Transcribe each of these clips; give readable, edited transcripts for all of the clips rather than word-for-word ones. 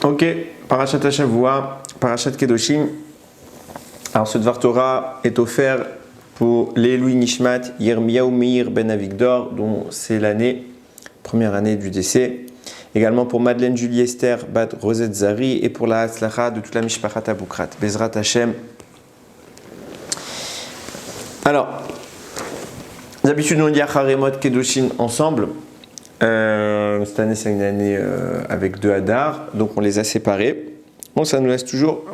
Ok, Parashat Hashavua, Parashat Kedoshim. Alors ce Dvar Torah est offert pour l'Elui Nishmat Yirmiyahu Meir Ben Avigdor, dont c'est première année du décès. Également pour Madeleine Julie Esther Bat Rosette Zari et pour la Hatzlacha de toute la Mishpachat Aboukrat. Bezrat Hashem. Alors, d'habitude on dit Acharemot Kedoshim ensemble. Cette année c'est une année avec 2 Hadar, donc on les a séparés. Bon, ça nous laisse toujours,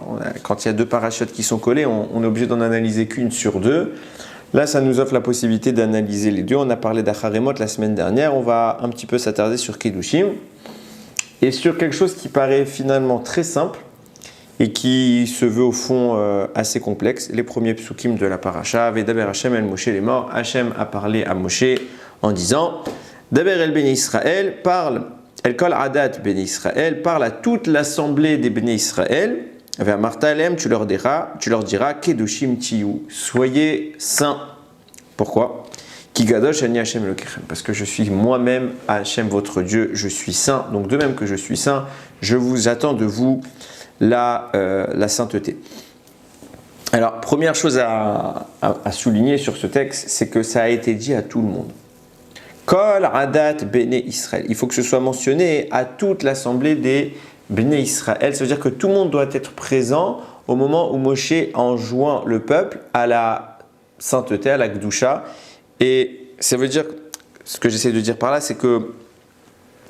quand il y a 2 parachutes qui sont collés, on est obligé d'en analyser qu'une sur 2. Là, ça nous offre la possibilité d'analyser les 2. On a parlé d'Acharemot la semaine dernière, on va un petit peu s'attarder sur Kedoshim et sur quelque chose qui paraît finalement très simple et qui se veut au fond assez complexe. Les premiers psukim de la paracha, Vedaber Hashem el Moshe les morts. Hashem a parlé à Moshe en disant Daber el Bnei Israël, parle, el kol adat Bnei Israël, parle à toute l'assemblée des Bnei Israël. Vers Martalem, tu leur diras, Kedoshim tiyu, soyez saints. Pourquoi? Ki gadosh ani Hashem Elokechem, parce que je suis moi-même Hashem votre Dieu, je suis saint. Donc de même que je suis saint, je vous attends de vous la sainteté. Alors première chose à souligner sur ce texte, c'est que ça a été dit à tout le monde. Kol adat Bnei Israël. Il faut que ce soit mentionné à toute l'assemblée des Bnei Israël. Ça veut dire que tout le monde doit être présent au moment où Moshe enjoint le peuple à la sainteté, à la Gdusha. Et ça veut dire, ce que j'essaie de dire par là, c'est que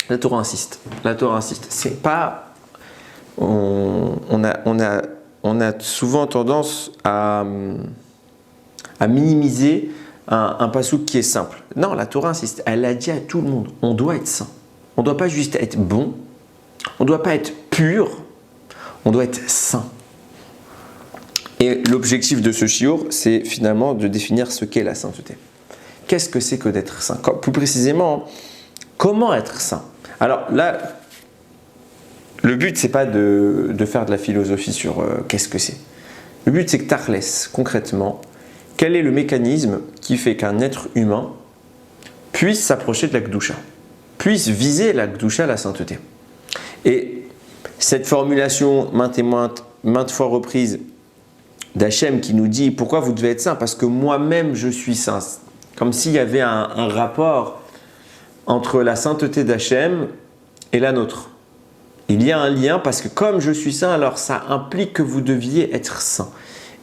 la Torah insiste. La Torah insiste. C'est pas. On a souvent tendance à minimiser un pasouk qui est simple. Non, la Torah insiste. Elle a dit à tout le monde, on doit être saint. On ne doit pas juste être bon. On ne doit pas être pur. On doit être saint. Et l'objectif de ce shiur, c'est finalement de définir ce qu'est la sainteté. Qu'est-ce que c'est que d'être saint? Plus précisément, comment être saint? Alors là, le but, c'est pas de faire de la philosophie sur qu'est-ce que c'est. Le but, c'est que Tachles, concrètement, quel est le mécanisme qui fait qu'un être humain puisse s'approcher de la Gdusha, puisse viser la Gdusha, la sainteté. Et cette formulation maintes fois reprise d'Hachem qui nous dit pourquoi vous devez être saint? Parce que moi-même je suis saint. Comme s'il y avait un rapport entre la sainteté d'Hachem et la nôtre. Il y a un lien parce que comme je suis saint, alors ça implique que vous deviez être saint.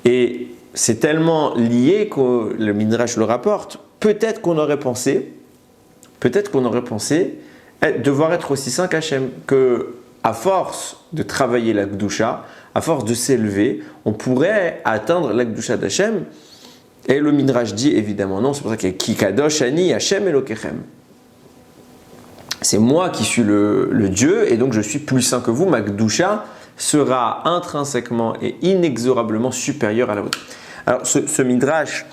Et c'est tellement lié que le Midrash le rapporte. Peut-être qu'on aurait pensé devoir être aussi saint qu'Hachem, que à force de travailler la Gdusha, à force de s'élever, on pourrait atteindre la Gdusha d'Hachem. Et le Midrash dit évidemment non, c'est pour ça qu'il y a Ki kadosh ani Hashem Elokechem. C'est moi qui suis le Dieu et donc je suis plus saint que vous. Ma Gdusha sera intrinsèquement et inexorablement supérieure à la vôtre. Alors ce Midrash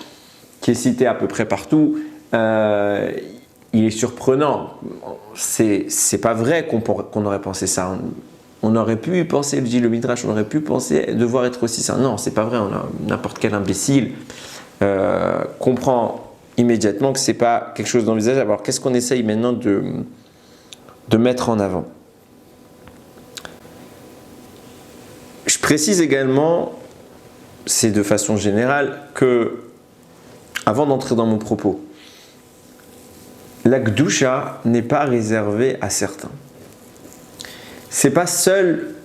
qui est cité à peu près partout, il est surprenant. C'est pas vrai qu'on aurait pensé ça. On aurait pu penser, dit le Midrash, on aurait pu penser devoir être aussi saint. Non, c'est pas vrai. N'importe quel imbécile comprend immédiatement que c'est pas quelque chose d'envisageable. Alors qu'est-ce qu'on essaye maintenant de mettre en avant? Je précise également, c'est de façon générale, que avant d'entrer dans mon propos, la Gdusha n'est pas réservée à certains. C'est pas seuls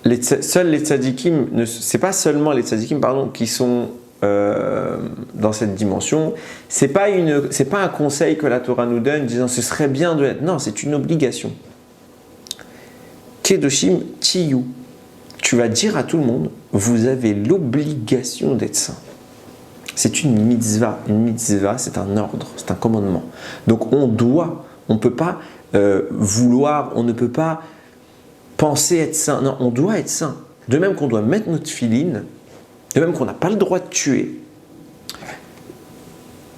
les tzadikim, c'est pas seulement les tzadikim qui sont dans cette dimension. C'est pas un conseil que la Torah nous donne disant ce serait bien de l'être. Non, c'est une obligation. Kedoshim tiyu. Tu vas dire à tout le monde, vous avez l'obligation d'être saint. C'est une mitzvah. Une mitzvah, c'est un ordre, c'est un commandement. Donc on ne peut pas vouloir, on ne peut pas penser être saint. Non, on doit être saint. De même qu'on doit mettre notre filine, de même qu'on n'a pas le droit de tuer,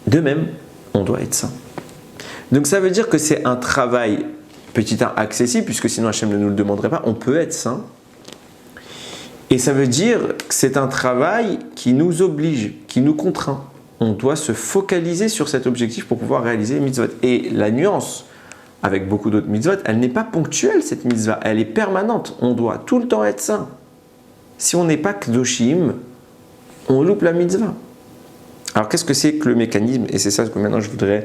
de même, on doit être saint. Donc ça veut dire que c'est un travail, petit 1, accessible, puisque sinon Hachem ne nous le demanderait pas, on peut être saint. Et ça veut dire que c'est un travail qui nous oblige, qui nous contraint. On doit se focaliser sur cet objectif pour pouvoir réaliser les mitzvot. Et la nuance avec beaucoup d'autres mitzvot, elle n'est pas ponctuelle cette mitzvah, elle est permanente. On doit tout le temps être saint. Si on n'est pas Kedoshim, on loupe la mitzvah. Alors qu'est-ce que c'est que le mécanisme? Et c'est ça que maintenant je voudrais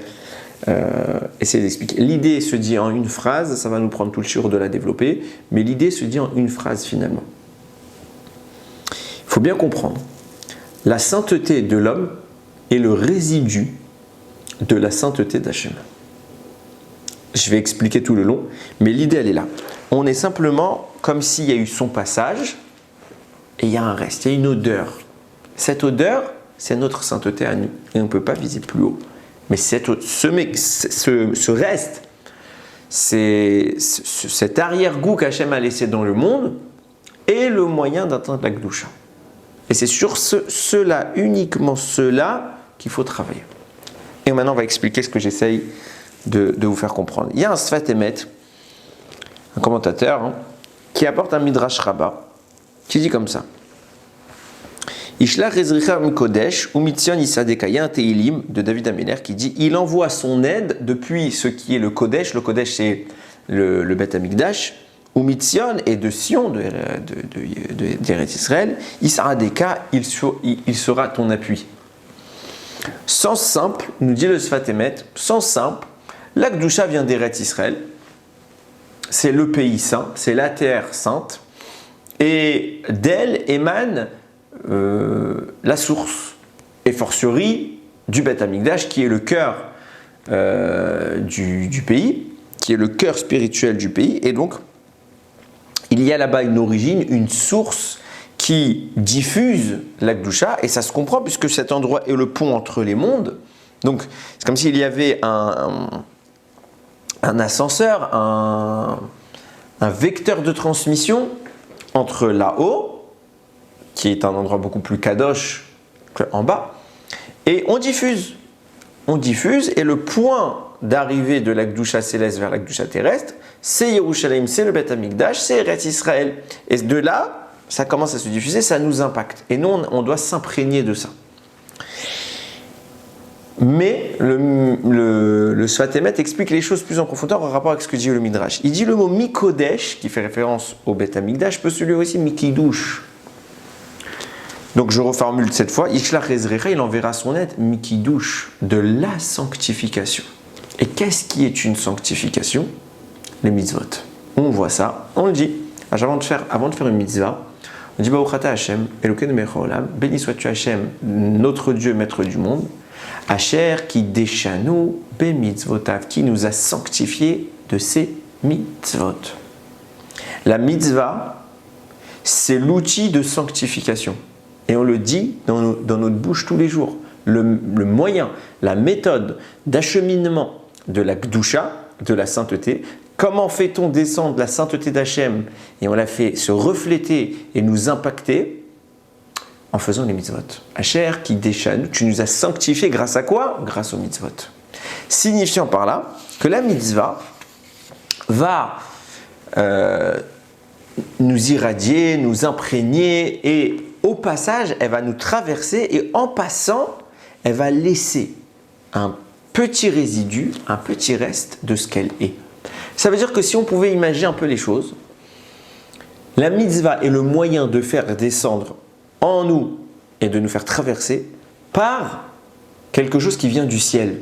essayer d'expliquer. L'idée se dit en une phrase, ça va nous prendre tout le shiur de la développer, mais l'idée se dit en une phrase finalement. Il faut bien comprendre, la sainteté de l'homme est le résidu de la sainteté d'Hachem. Je vais expliquer tout le long, mais l'idée elle est là. On est simplement comme s'il y a eu son passage et il y a un reste, il y a une odeur. Cette odeur, c'est notre sainteté à nous et on ne peut pas viser plus haut. Mais ce reste, cet arrière-goût qu'Hachem a laissé dans le monde est le moyen d'atteindre la Gdusha. Et c'est sur cela, uniquement cela, qu'il faut travailler. Et maintenant, on va expliquer ce que j'essaye de vous faire comprendre. Il y a un Sfat Emet, un commentateur, qui apporte un Midrash Rabbah, qui dit comme ça. Ishlach Ezricha Mikodesh ou Mitzion Isadeka. Il y a un Teilim de David Améler qui dit il envoie son aide depuis ce qui est le Kodesh. Le Kodesh, c'est le Beth Amikdash. Ou Mitzion et de Sion, d'Eretz Israël. Isadeka, il sera ton appui. Sens simple, nous dit le Sfat Emet, sens simple, la Gdusha vient d'Eretz Israël. C'est le pays saint, c'est la terre sainte. Et d'elle émane la source, et fortiori du Beth Amikdash, qui est le cœur du pays, qui est le cœur spirituel du pays. Et donc, il y a là-bas une origine, une source qui diffuse la Gdusha, et ça se comprend puisque cet endroit est le pont entre les mondes. Donc, c'est comme s'il y avait un ascenseur, un vecteur de transmission entre là-haut, qui est un endroit beaucoup plus kadosh qu'en bas, et on diffuse, et le point d'arrivée de la Gdusha céleste vers la Gdusha terrestre, c'est Yerushalayim, c'est le Beth Amikdash, c'est Eretz Israël. Et de là, ça commence à se diffuser, ça nous impacte. Et nous, on doit s'imprégner de ça. Mais le Sfat Emet explique les choses plus en profondeur en rapport avec ce que dit le Midrash. Il dit le mot Mikodesh, qui fait référence au Beth Amikdash, peut se lire aussi Mikidush. Donc je reformule cette fois, Yishlach Ezrecha, il enverra son aide, Mikidush, de la sanctification. Et qu'est-ce qui est une sanctification? Les mitzvot. On voit ça, on le dit. Avant de faire une mitzvah, on dit Baruch Ata Hashem, Elokeinu melech haolam, béni sois-tu Hashem, notre Dieu, maître du monde, Asher qui déchanu be mitzvotav, qui nous a sanctifiés de ses mitzvot. La mitzvah, c'est l'outil de sanctification. Et on le dit dans notre bouche tous les jours. Le moyen, la méthode d'acheminement de la Gdusha, de la sainteté. Comment fait-on descendre la sainteté d'Hachem et on la fait se refléter et nous impacter en faisant les mitzvot. Asher qui déchane, tu nous as sanctifiés grâce à quoi? Grâce aux mitzvot. Signifiant par là que la mitzvah va nous irradier, nous imprégner et au passage, elle va nous traverser et en passant, elle va laisser un petit résidu, un petit reste de ce qu'elle est. Ça veut dire que si on pouvait imaginer un peu les choses, la mitzvah est le moyen de faire descendre en nous et de nous faire traverser par quelque chose qui vient du ciel,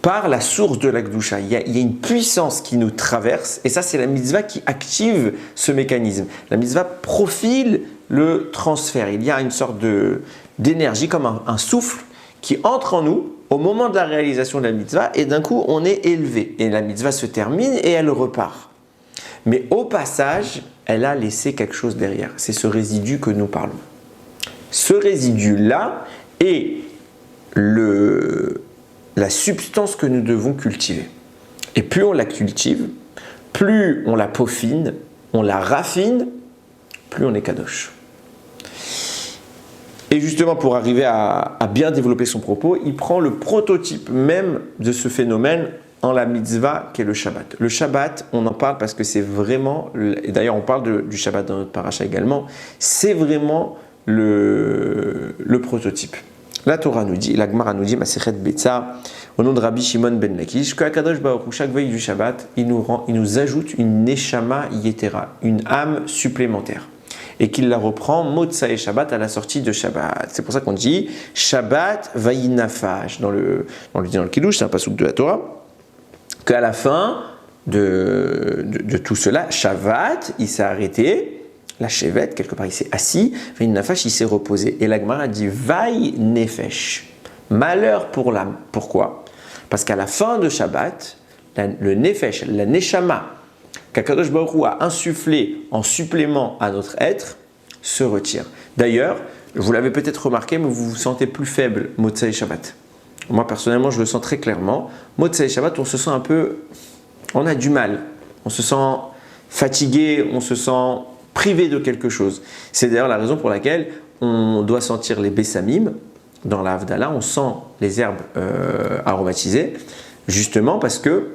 par la source de la Gdusha. Il y a une puissance qui nous traverse et ça c'est la mitzvah qui active ce mécanisme. La mitzvah profile le transfert. Il y a une sorte d'énergie comme un souffle qui entre en nous au moment de la réalisation de la mitzvah et d'un coup on est élevé et la mitzvah se termine et elle repart. Mais au passage, elle a laissé quelque chose derrière. C'est ce résidu que nous parlons. Ce résidu-là est la substance que nous devons cultiver. Et plus on la cultive, plus on la peaufine, on la raffine, plus on est kadosh. Et justement, pour arriver à bien développer son propos, il prend le prototype même de ce phénomène en la mitzvah qui est le Shabbat. Le Shabbat, on en parle parce que c'est vraiment, et d'ailleurs on parle du Shabbat dans notre paracha également, c'est vraiment le prototype. La Torah nous dit, la Gemara nous dit, Masechet Betsa, au nom de Rabbi Shimon ben Lakish, que Akadosh Baruch Hu, chaque veille du Shabbat, il nous ajoute une Neshama Yetera, une âme supplémentaire. Et qu'il la reprend Motsa et Shabbat à la sortie de Shabbat. C'est pour ça qu'on dit Shabbat Vayinafash dans le Kiddush, c'est un passouk de la Torah, qu'à la fin de tout cela, Shabbat, il s'est arrêté, la Shevet, quelque part il s'est assis, Vayinafash, il s'est reposé. Et la Gemara dit Vaynefesh, malheur pour l'âme. Pourquoi? Parce qu'à la fin de Shabbat, le Nefesh, la Neshama, qu'Akadosh Baruch Hu a insufflé en supplément à notre être, se retire. D'ailleurs, vous l'avez peut-être remarqué, mais vous vous sentez plus faible, Motzei Shabbat. Moi, personnellement, je le sens très clairement. Motzei Shabbat, on se sent un peu... On a du mal. On se sent fatigué, on se sent privé de quelque chose. C'est d'ailleurs la raison pour laquelle on doit sentir les bessamim. Dans la Havdalah, on sent les herbes aromatisées, justement parce que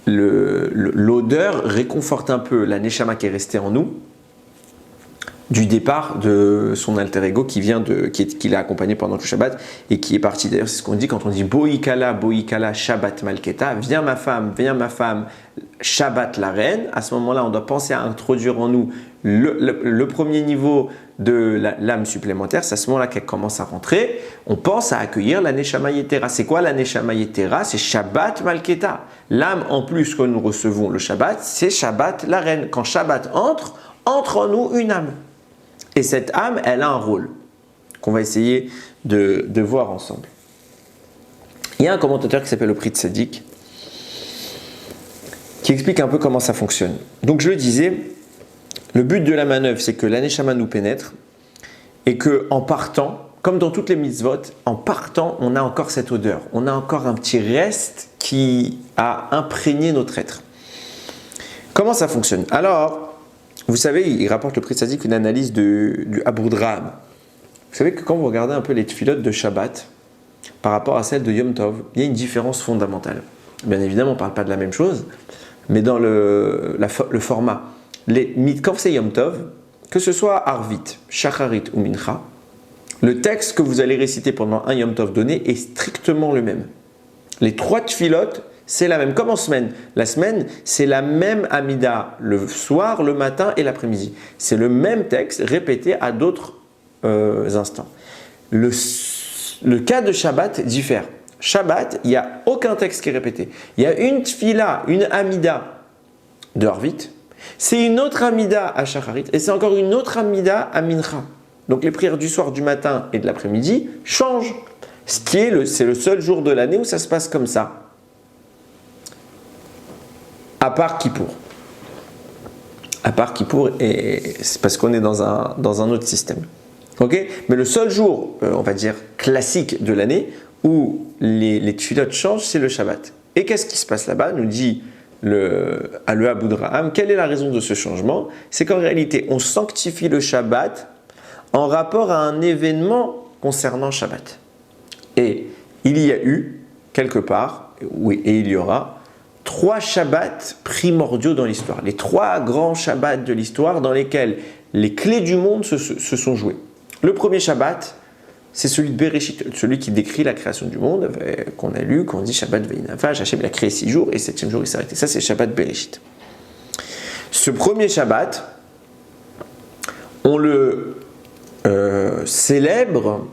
l'odeur réconforte un peu la Neshama qui est restée en nous du départ de son alter ego qui l'a accompagné pendant le Shabbat et qui est parti. D'ailleurs, c'est ce qu'on dit quand on dit Boikala, Shabbat Malketa, viens ma femme, Shabbat la reine. À ce moment-là, on doit penser à introduire en nous le premier niveau de l'âme supplémentaire. C'est à ce moment-là qu'elle commence à rentrer. On pense à accueillir la Neshama Yetera. C'est quoi la Neshama Yetera? C'est Shabbat Malketa. L'âme en plus que nous recevons le Shabbat, c'est Shabbat la reine. Quand Shabbat entre en nous une âme. Et cette âme, elle a un rôle qu'on va essayer de voir ensemble. Il y a un commentateur qui s'appelle le Pri Tzadik qui explique un peu comment ça fonctionne. Donc je le disais, le but de la manœuvre, c'est que la Neshama nous pénètre et qu'en partant, comme dans toutes les mitzvot, en partant, on a encore cette odeur. On a encore un petit reste qui a imprégné notre être. Comment ça fonctionne? Alors, vous savez, il rapporte le Pri Tzadik une analyse du Abudraham. Vous savez que quand vous regardez un peu les tfilotes de Shabbat par rapport à celles de Yom Tov, il y a une différence fondamentale. Bien évidemment, on ne parle pas de la même chose, mais dans le format. Quand c'est Yom Tov, que ce soit Arvit, Shacharit ou Mincha, le texte que vous allez réciter pendant un Yom Tov donné est strictement le même. Les trois tfilotes, c'est la même. Comme en semaine. La semaine, c'est la même Amida le soir, le matin et l'après-midi. C'est le même texte répété à d'autres instants. Le cas de Shabbat diffère. Shabbat, il n'y a aucun texte qui est répété. Il y a une tfila, une Amida de Harvit. C'est une autre Amida à Shacharit et c'est encore une autre Amida à Mincha. Donc les prières du soir, du matin et de l'après-midi changent. C'est le seul jour de l'année où ça se passe comme ça. À part Kippour. Et c'est parce qu'on est dans un autre système. Okay? Mais le seul jour, on va dire, classique de l'année où les tfilotes changent, c'est le Shabbat. Et qu'est-ce qui se passe là-bas? Nous dit le Abudraham. Quelle est la raison de ce changement? C'est qu'en réalité, on sanctifie le Shabbat en rapport à un événement concernant Shabbat. Et il y a eu, quelque part, oui, et il y aura, 3 Shabbats primordiaux dans l'histoire. Les 3 grands Shabbats de l'histoire dans lesquels les clés du monde se sont jouées. Le premier Shabbat, c'est celui de Bereshit, celui qui décrit la création du monde, qu'on a lu, qu'on dit Shabbat Vayinafash, Hachem a créé 6 jours et 7e jour il s'est arrêté. Ça, c'est Shabbat Bereshit. Ce premier Shabbat, on le célèbre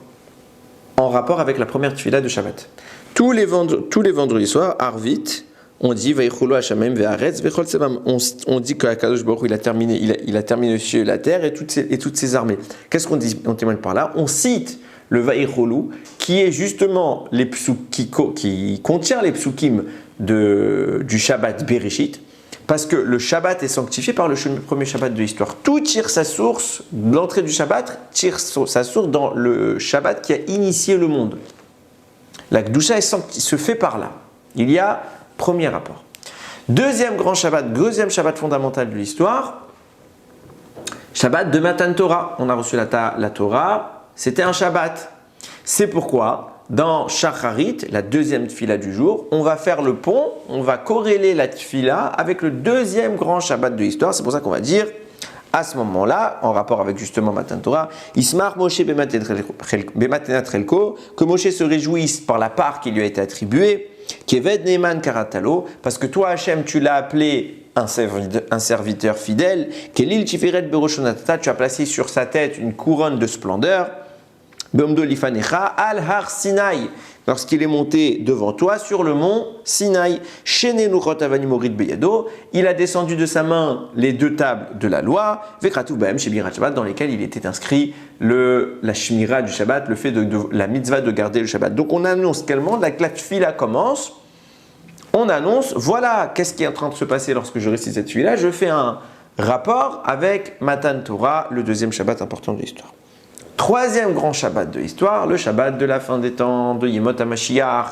en rapport avec la première tefila de Shabbat. Tous les vendredis soirs, Arvit, on dit Vaychulu Hashamayim ve'aretz vechol tzebam. On dit qu'Akadosh Baruch Hu il a terminé le ciel et la terre et toutes ses armées. Qu'est-ce qu'on dit? On témoigne par là. On cite le Vaychulu qui est justement qui contient les psukim du Shabbat Bereshit, parce que le Shabbat est sanctifié par le premier Shabbat de l'histoire. Tout tire sa source, l'entrée du Shabbat tire sa source dans le Shabbat qui a initié le monde. La Kedusha se fait par là. Il y a premier rapport. Deuxième grand Shabbat, deuxième Shabbat fondamental de l'histoire, Shabbat de Matan Torah. On a reçu la Torah, c'était un Shabbat. C'est pourquoi, dans Shacharit, la deuxième tfila du jour, on va faire le pont, on va corréler la tfila avec le deuxième grand Shabbat de l'histoire. C'est pour ça qu'on va dire à ce moment-là, en rapport avec justement Matan Torah, Ismar Moshe Bematenat Relko, que Moshe se réjouisse par la part qui lui a été attribuée, Keved Neman Karatalo, parce que toi Hachem tu l'as appelé un serviteur fidèle, Kelil Tiferet Beroshonatata, tu as placé sur sa tête une couronne de splendeur, Beomdo Lifanecha Al Har Sinai, lorsqu'il est monté devant toi sur le mont Sinaï, il a descendu de sa main les deux tables de la loi, dans lesquelles il était inscrit la shmira du Shabbat, le fait de la mitzvah de garder le Shabbat. Donc on annonce qu'ellement la tfila commence, on annonce, voilà, qu'est-ce qui est en train de se passer lorsque je récite cette tfila, je fais un rapport avec Matan Torah, le deuxième Shabbat important de l'histoire. Troisième grand Shabbat de l'histoire, le Shabbat de la fin des temps, de Yemot HaMashiach,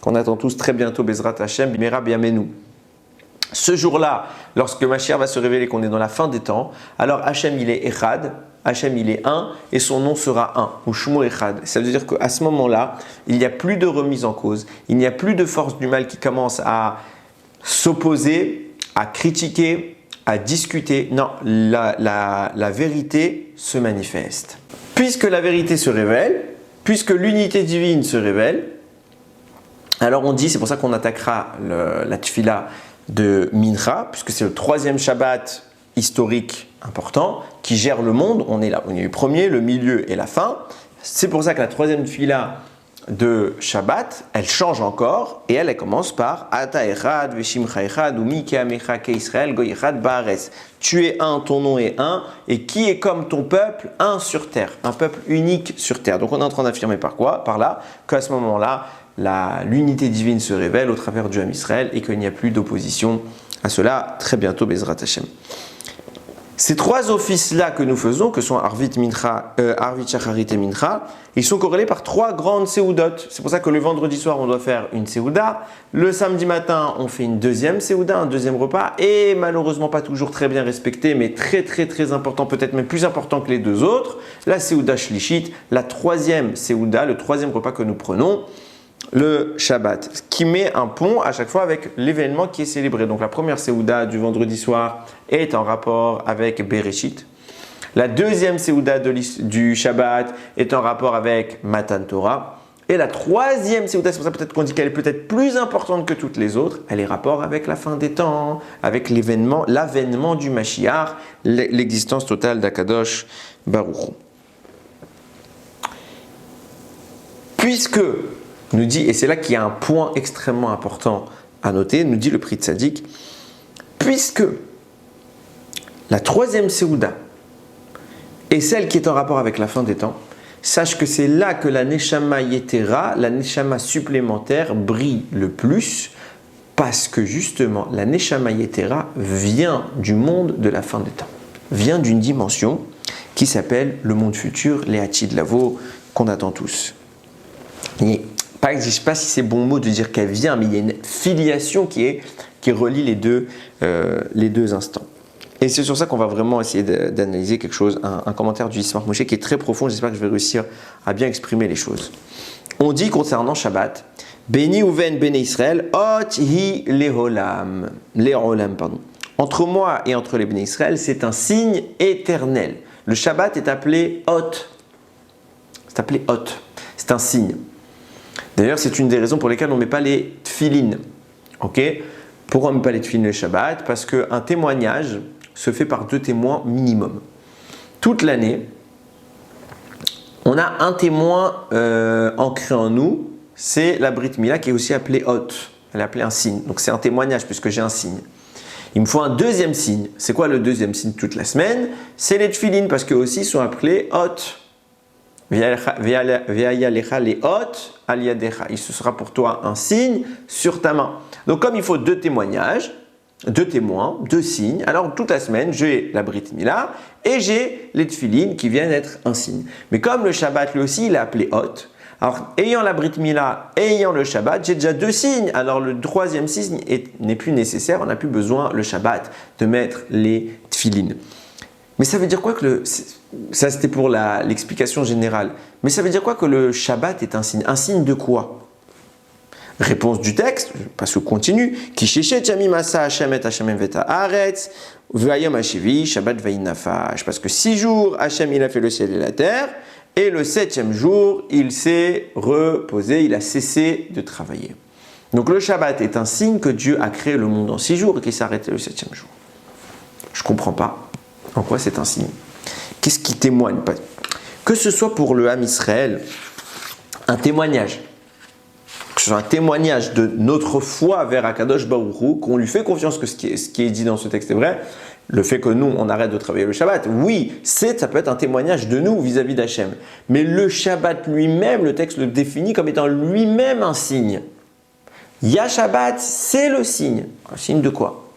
qu'on attend tous très bientôt, Bezrat Hashem, Bimera Biamenu. Ce jour-là, lorsque Mashiach va se révéler qu'on est dans la fin des temps, alors Hashem il est Echad, Hashem il est un, et son nom sera un, ou Shmo Echad. Ça veut dire qu'à ce moment-là, il n'y a plus de remise en cause, il n'y a plus de force du mal qui commence à s'opposer, à critiquer, à discuter. Non, la vérité se manifeste. Puisque la vérité se révèle, puisque l'unité divine se révèle, alors on dit, c'est pour ça qu'on attaquera la tfila de Mincha, puisque c'est le troisième Shabbat historique important qui gère le monde. On est là, on est le premier, le milieu et la fin. C'est pour ça que la troisième tfila de Shabbat, elle change encore et elle commence par Ata Echad, Veshimcha Echad, ou Mi Keamecha Keisrael, Goy Echad, Baaretz. Tu es un, ton nom est un, et qui est comme ton peuple, un sur terre, un peuple unique sur terre. Donc on est en train d'affirmer par quoi? Par là, qu'à ce moment-là, l'unité divine se révèle au travers du Ham Israël et qu'il n'y a plus d'opposition à cela très bientôt, Bezrat Hashem. Ces trois offices-là que nous faisons, que sont Arvit, Shacharit et Mincha, ils sont corrélés par trois grandes séoudotes. C'est pour ça que le vendredi soir, on doit faire une séouda. Le samedi matin, on fait une deuxième séouda, un deuxième repas. Et malheureusement, pas toujours très bien respecté, mais très très très important, peut-être même plus important que les deux autres. La séouda shlishit, la troisième séouda, le troisième repas que nous prenons, le Shabbat, qui met un pont à chaque fois avec l'événement qui est célébré. Donc la première séouda du vendredi soir est en rapport avec Bereshit. La deuxième séouda du Shabbat est en rapport avec Matan Torah. Et la troisième séouda, c'est pour ça peut-être qu'on dit qu'elle est peut-être plus importante que toutes les autres, elle est rapport avec la fin des temps, avec l'avènement du Mashiach, l'existence totale d'Akadosh Baruch Hu. Puisque nous dit, et c'est là qu'il y a un point extrêmement important à noter, nous dit le Pri Tzadik, puisque la troisième séouda est celle qui est en rapport avec la fin des temps, sache que c'est là que la Neshama Yetera, la Neshama supplémentaire, brille le plus, parce que justement, la Neshama Yetera vient du monde de la fin des temps, vient d'une dimension qui s'appelle le monde futur, les Hatchid Lavo, qu'on attend tous. Et je ne sais pas si c'est bon mot de dire qu'elle vient, mais il y a une filiation qui relie les deux instants. Et c'est sur ça qu'on va vraiment essayer d'analyser quelque chose, un commentaire du Yismar Moshe qui est très profond. J'espère que je vais réussir à bien exprimer les choses. On dit concernant Shabbat, Beni uven bene Israël, ot hi leolam, pardon. Entre moi et entre les Bene Israël, c'est un signe éternel. Le Shabbat est appelé ot. C'est appelé ot. C'est un signe. D'ailleurs, c'est une des raisons pour lesquelles on ne met pas les tfilines. Okay? Pourquoi on ne met pas les tfilines le Shabbat? Parce qu'un témoignage se fait par 2 témoins minimum. Toute l'année, on a un témoin ancré en nous, c'est la Brit Mila qui est aussi appelée Hot. Elle est appelée un signe. Donc c'est un témoignage puisque j'ai un signe. Il me faut un deuxième signe. C'est quoi le deuxième signe toute la semaine? C'est les tfilines parce qu'eux aussi sont appelés Hot. Il se sera pour toi un signe sur ta main. Donc comme il faut 2 témoignages, 2 témoins, 2 signes, alors toute la semaine j'ai la Brit Mila et j'ai les tfilines qui viennent être un signe. Mais comme le Shabbat lui aussi il est appelé Hot, alors ayant la Brit Mila, ayant le Shabbat, j'ai déjà 2 signes. Alors le 3e signe n'est plus nécessaire, on n'a plus besoin le Shabbat de mettre les tfilines. Mais ça veut dire quoi que ça c'était pour l'explication générale. Mais ça veut dire quoi que le Shabbat est un signe? Un signe de quoi? Réponse du texte, parce que continue. Ki sheshet yamim asa Hashem et Hashem veta haaretz, v'ayom hashivi Shabbat vayinafash. Parce que 6 jours, Hashem il a fait le ciel et la terre, et le 7e jour, il s'est reposé, il a cessé de travailler. Donc le Shabbat est un signe que Dieu a créé le monde en 6 jours et qu'il s'est arrêté le 7e jour. Je ne comprends pas en quoi c'est un signe. Qu'est-ce qui témoigne? Que ce soit pour le Ham Israël, un témoignage, que ce soit un témoignage de notre foi vers Akadosh Baruch Hu, qu'on lui fait confiance que ce qui est dit dans ce texte est vrai, le fait que nous, on arrête de travailler le Shabbat, oui, ça peut être un témoignage de nous vis-à-vis d'Hachem. Mais le Shabbat lui-même, le texte le définit comme étant lui-même un signe. Ya Shabbat, c'est le signe. Un signe de quoi?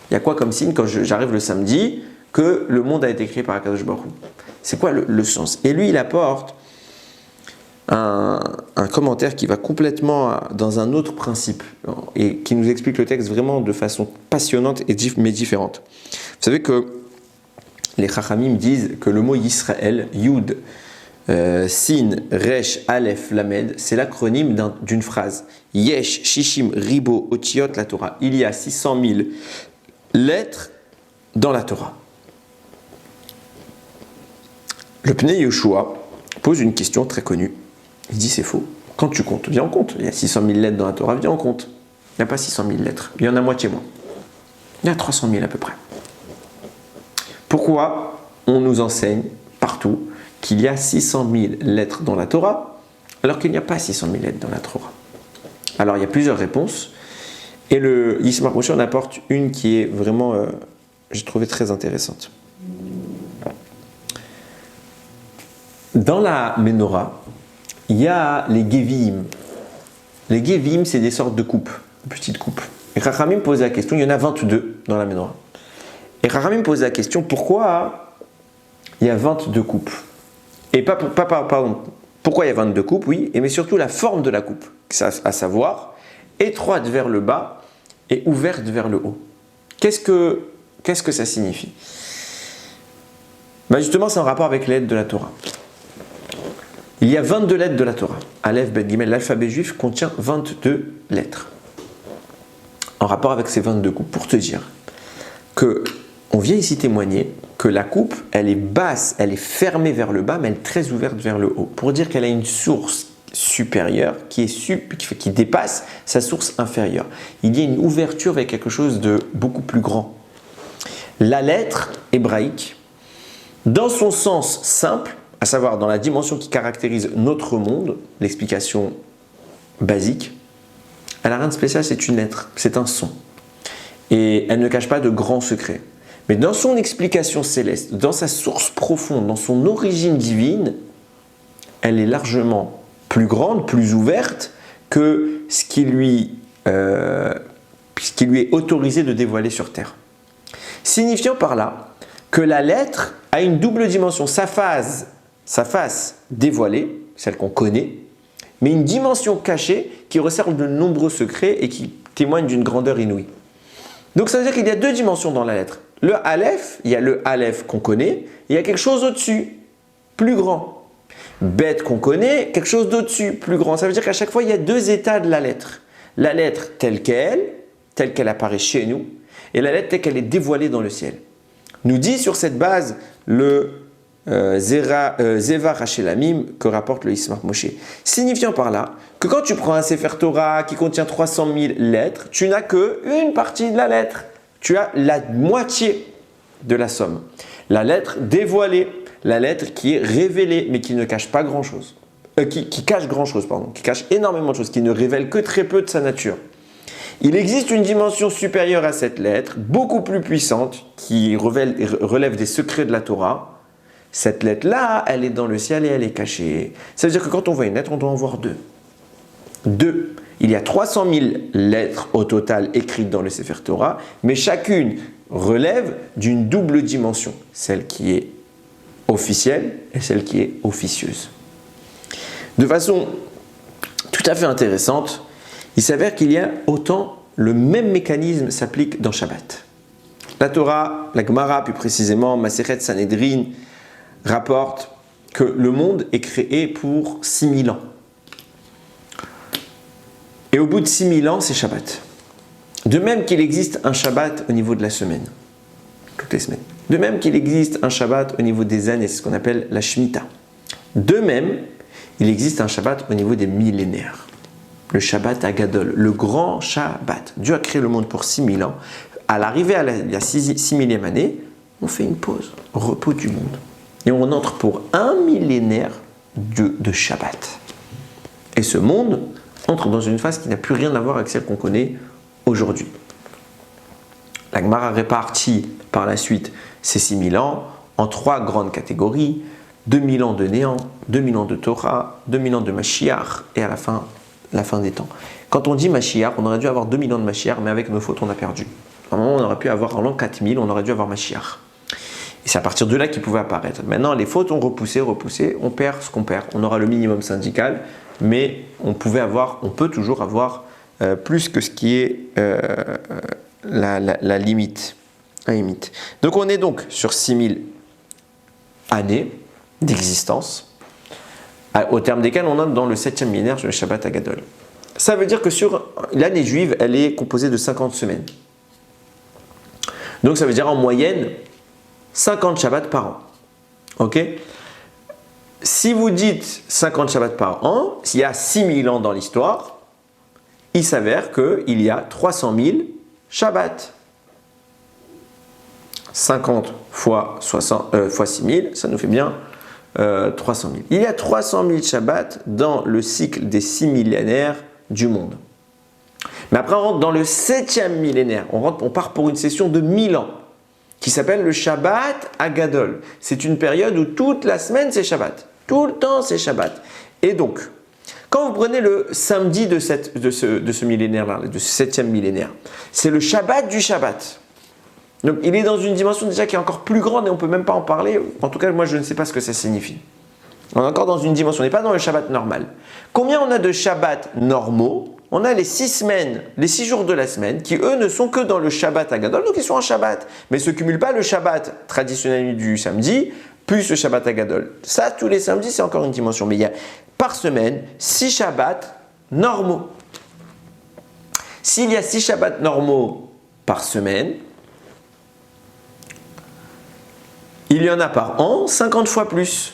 Il y a quoi comme signe quand j'arrive le samedi que le monde a été créé par Akadosh Baruch Hu? C'est quoi le sens? Et lui, il apporte un commentaire qui va complètement dans un autre principe et qui nous explique le texte vraiment de façon passionnante mais différente. Vous savez que les Chachamim disent que le mot Yisraël, Yud, Sin, Resh, Aleph, Lamed, c'est l'acronyme d'une phrase. Yesh, Shishim, Ribo, Otiot, la Torah. Il y a 600 000 lettres dans la Torah. Le Pnei Yoshua pose une question très connue. Il dit c'est faux. Quand tu comptes, viens en compte. Il y a 600 000 lettres dans la Torah, viens en compte. Il n'y a pas 600 000 lettres. Il y en a moitié moins. Il y a 300 000 à peu près. Pourquoi on nous enseigne partout qu'il y a 600 000 lettres dans la Torah alors qu'il n'y a pas 600 000 lettres dans la Torah? Alors il y a plusieurs réponses. Et le Yismach Moshe en apporte une qui est vraiment, j'ai trouvé très intéressante. Dans la Ménorah, il y a les Gevim. Les Gevim, c'est des sortes de coupes, de petites coupes. Et Chachamim pose la question, il y en a 22 dans la Ménorah. Et Chachamim pose la question, pourquoi il y a 22 coupes? Et pardon, pourquoi il y a 22 coupes, oui, mais surtout la forme de la coupe, à savoir étroite vers le bas et ouverte vers le haut. Qu'est-ce que ça signifie? Justement, c'est en rapport avec les lettres de la Torah. Il y a 22 lettres de la Torah. Aleph, Bet, Gimel, l'alphabet juif contient 22 lettres. En rapport avec ces 22 coupes, pour te dire que on vient ici témoigner que la coupe, elle est basse, elle est fermée vers le bas, mais elle est très ouverte vers le haut. Pour dire qu'elle a une source supérieure qui dépasse sa source inférieure. Il y a une ouverture avec quelque chose de beaucoup plus grand. La lettre hébraïque, dans son sens simple, à savoir dans la dimension qui caractérise notre monde, l'explication basique, elle n'a rien de spécial, c'est une lettre, c'est un son. Et elle ne cache pas de grands secrets. Mais dans son explication céleste, dans sa source profonde, dans son origine divine, elle est largement plus grande, plus ouverte que ce qui lui est autorisé de dévoiler sur terre. Signifiant par là que la lettre a une double dimension, sa face dévoilée, celle qu'on connaît, mais une dimension cachée qui resserre de nombreux secrets et qui témoigne d'une grandeur inouïe. Donc ça veut dire qu'il y a deux dimensions dans la lettre. Le Aleph, il y a le Aleph qu'on connaît, et il y a quelque chose au-dessus, plus grand. Bet qu'on connaît, quelque chose d'au-dessus, plus grand. Ça veut dire qu'à chaque fois, il y a deux états de la lettre. La lettre telle qu'elle apparaît chez nous, et la lettre telle qu'elle est dévoilée dans le ciel. Nous dit sur cette base le Zeva Rachelamim que rapporte le Yismach Moshe. Signifiant par là que quand tu prends un Sefer Torah qui contient 300 000 lettres, tu n'as qu'une partie de la lettre. Tu as la moitié de la somme. La lettre dévoilée, la lettre qui est révélée mais qui ne cache pas grand-chose. Qui cache grand-chose, pardon. Qui cache énormément de choses, qui ne révèle que très peu de sa nature. Il existe une dimension supérieure à cette lettre, beaucoup plus puissante, qui relève des secrets de la Torah. Cette lettre-là, elle est dans le ciel et elle est cachée. Ça veut dire que quand on voit une lettre, on doit en voir deux. Deux. Il y a 300 000 lettres au total écrites dans le Sefer Torah, mais chacune relève d'une double dimension, celle qui est officielle et celle qui est officieuse. De façon tout à fait intéressante, il s'avère qu'il y a autant le même mécanisme s'applique dans Shabbat. La Torah, la Gemara plus précisément, Masechet Sanhedrin, rapporte que le monde est créé pour 6000 ans. Et au bout de 6000 ans, c'est Shabbat. De même qu'il existe un Shabbat au niveau de la semaine, toutes les semaines. De même qu'il existe un Shabbat au niveau des années, c'est ce qu'on appelle la Shemitah. De même, il existe un Shabbat au niveau des millénaires. Le Shabbat Agadol, le grand Shabbat. Dieu a créé le monde pour 6000 ans. À l'arrivée à la 6000e année, on fait une pause, repos du monde. Et on entre pour un millénaire de Shabbat. Et ce monde entre dans une phase qui n'a plus rien à voir avec celle qu'on connaît aujourd'hui. La Gemara répartit par la suite ces 6000 ans en 3 grandes catégories: 2000 ans de néant, 2000 ans de Torah, 2000 ans de Mashiach et à la fin des temps. Quand on dit Mashiach, on aurait dû avoir 2000 ans de Mashiach, mais avec nos fautes, on a perdu. À un moment, on aurait pu avoir en l'an 4000, on aurait dû avoir Mashiach. Et c'est à partir de là qu'il pouvait apparaître. Maintenant, les fautes ont repoussé, on perd ce qu'on perd. On aura le minimum syndical, mais on peut toujours avoir plus que ce qui est la limite. Donc on est donc sur 6000 années d'existence, au terme desquelles on entre dans le 7e millénaire sur le Shabbat Agadol. Ça veut dire que sur l'année juive, elle est composée de 50 semaines. Donc ça veut dire en moyenne 50 Shabbats par an. Ok? Si vous dites 50 Shabbats par an, s'il y a 6000 ans dans l'histoire, il s'avère qu'il y a 300 000 Shabbats. 50 fois 6000, ça nous fait bien 300 000. Il y a 300 000 Shabbats dans le cycle des 6 millénaires du monde. Mais après, on rentre dans le 7e millénaire. On part pour une session de 1000 ans qui s'appelle le Shabbat Agadol. C'est une période où toute la semaine, c'est Shabbat. Tout le temps, c'est Shabbat. Et donc, quand vous prenez le samedi de ce millénaire-là, de ce 7e millénaire, c'est le Shabbat du Shabbat. Donc, il est dans une dimension déjà qui est encore plus grande et on ne peut même pas en parler. En tout cas, moi, je ne sais pas ce que ça signifie. On est encore dans une dimension, on n'est pas dans le Shabbat normal. Combien on a de Shabbats normaux? On a les 6 semaines, les 6 jours de la semaine qui, eux, ne sont que dans le Shabbat Agadol, donc ils sont en Shabbat. Mais ne se cumulent pas le Shabbat traditionnel du samedi, plus le Shabbat Agadol. Ça, tous les samedis, c'est encore une dimension. Mais il y a par semaine 6 Shabbats normaux. S'il y a 6 Shabbats normaux par semaine, il y en a par an 50 fois plus.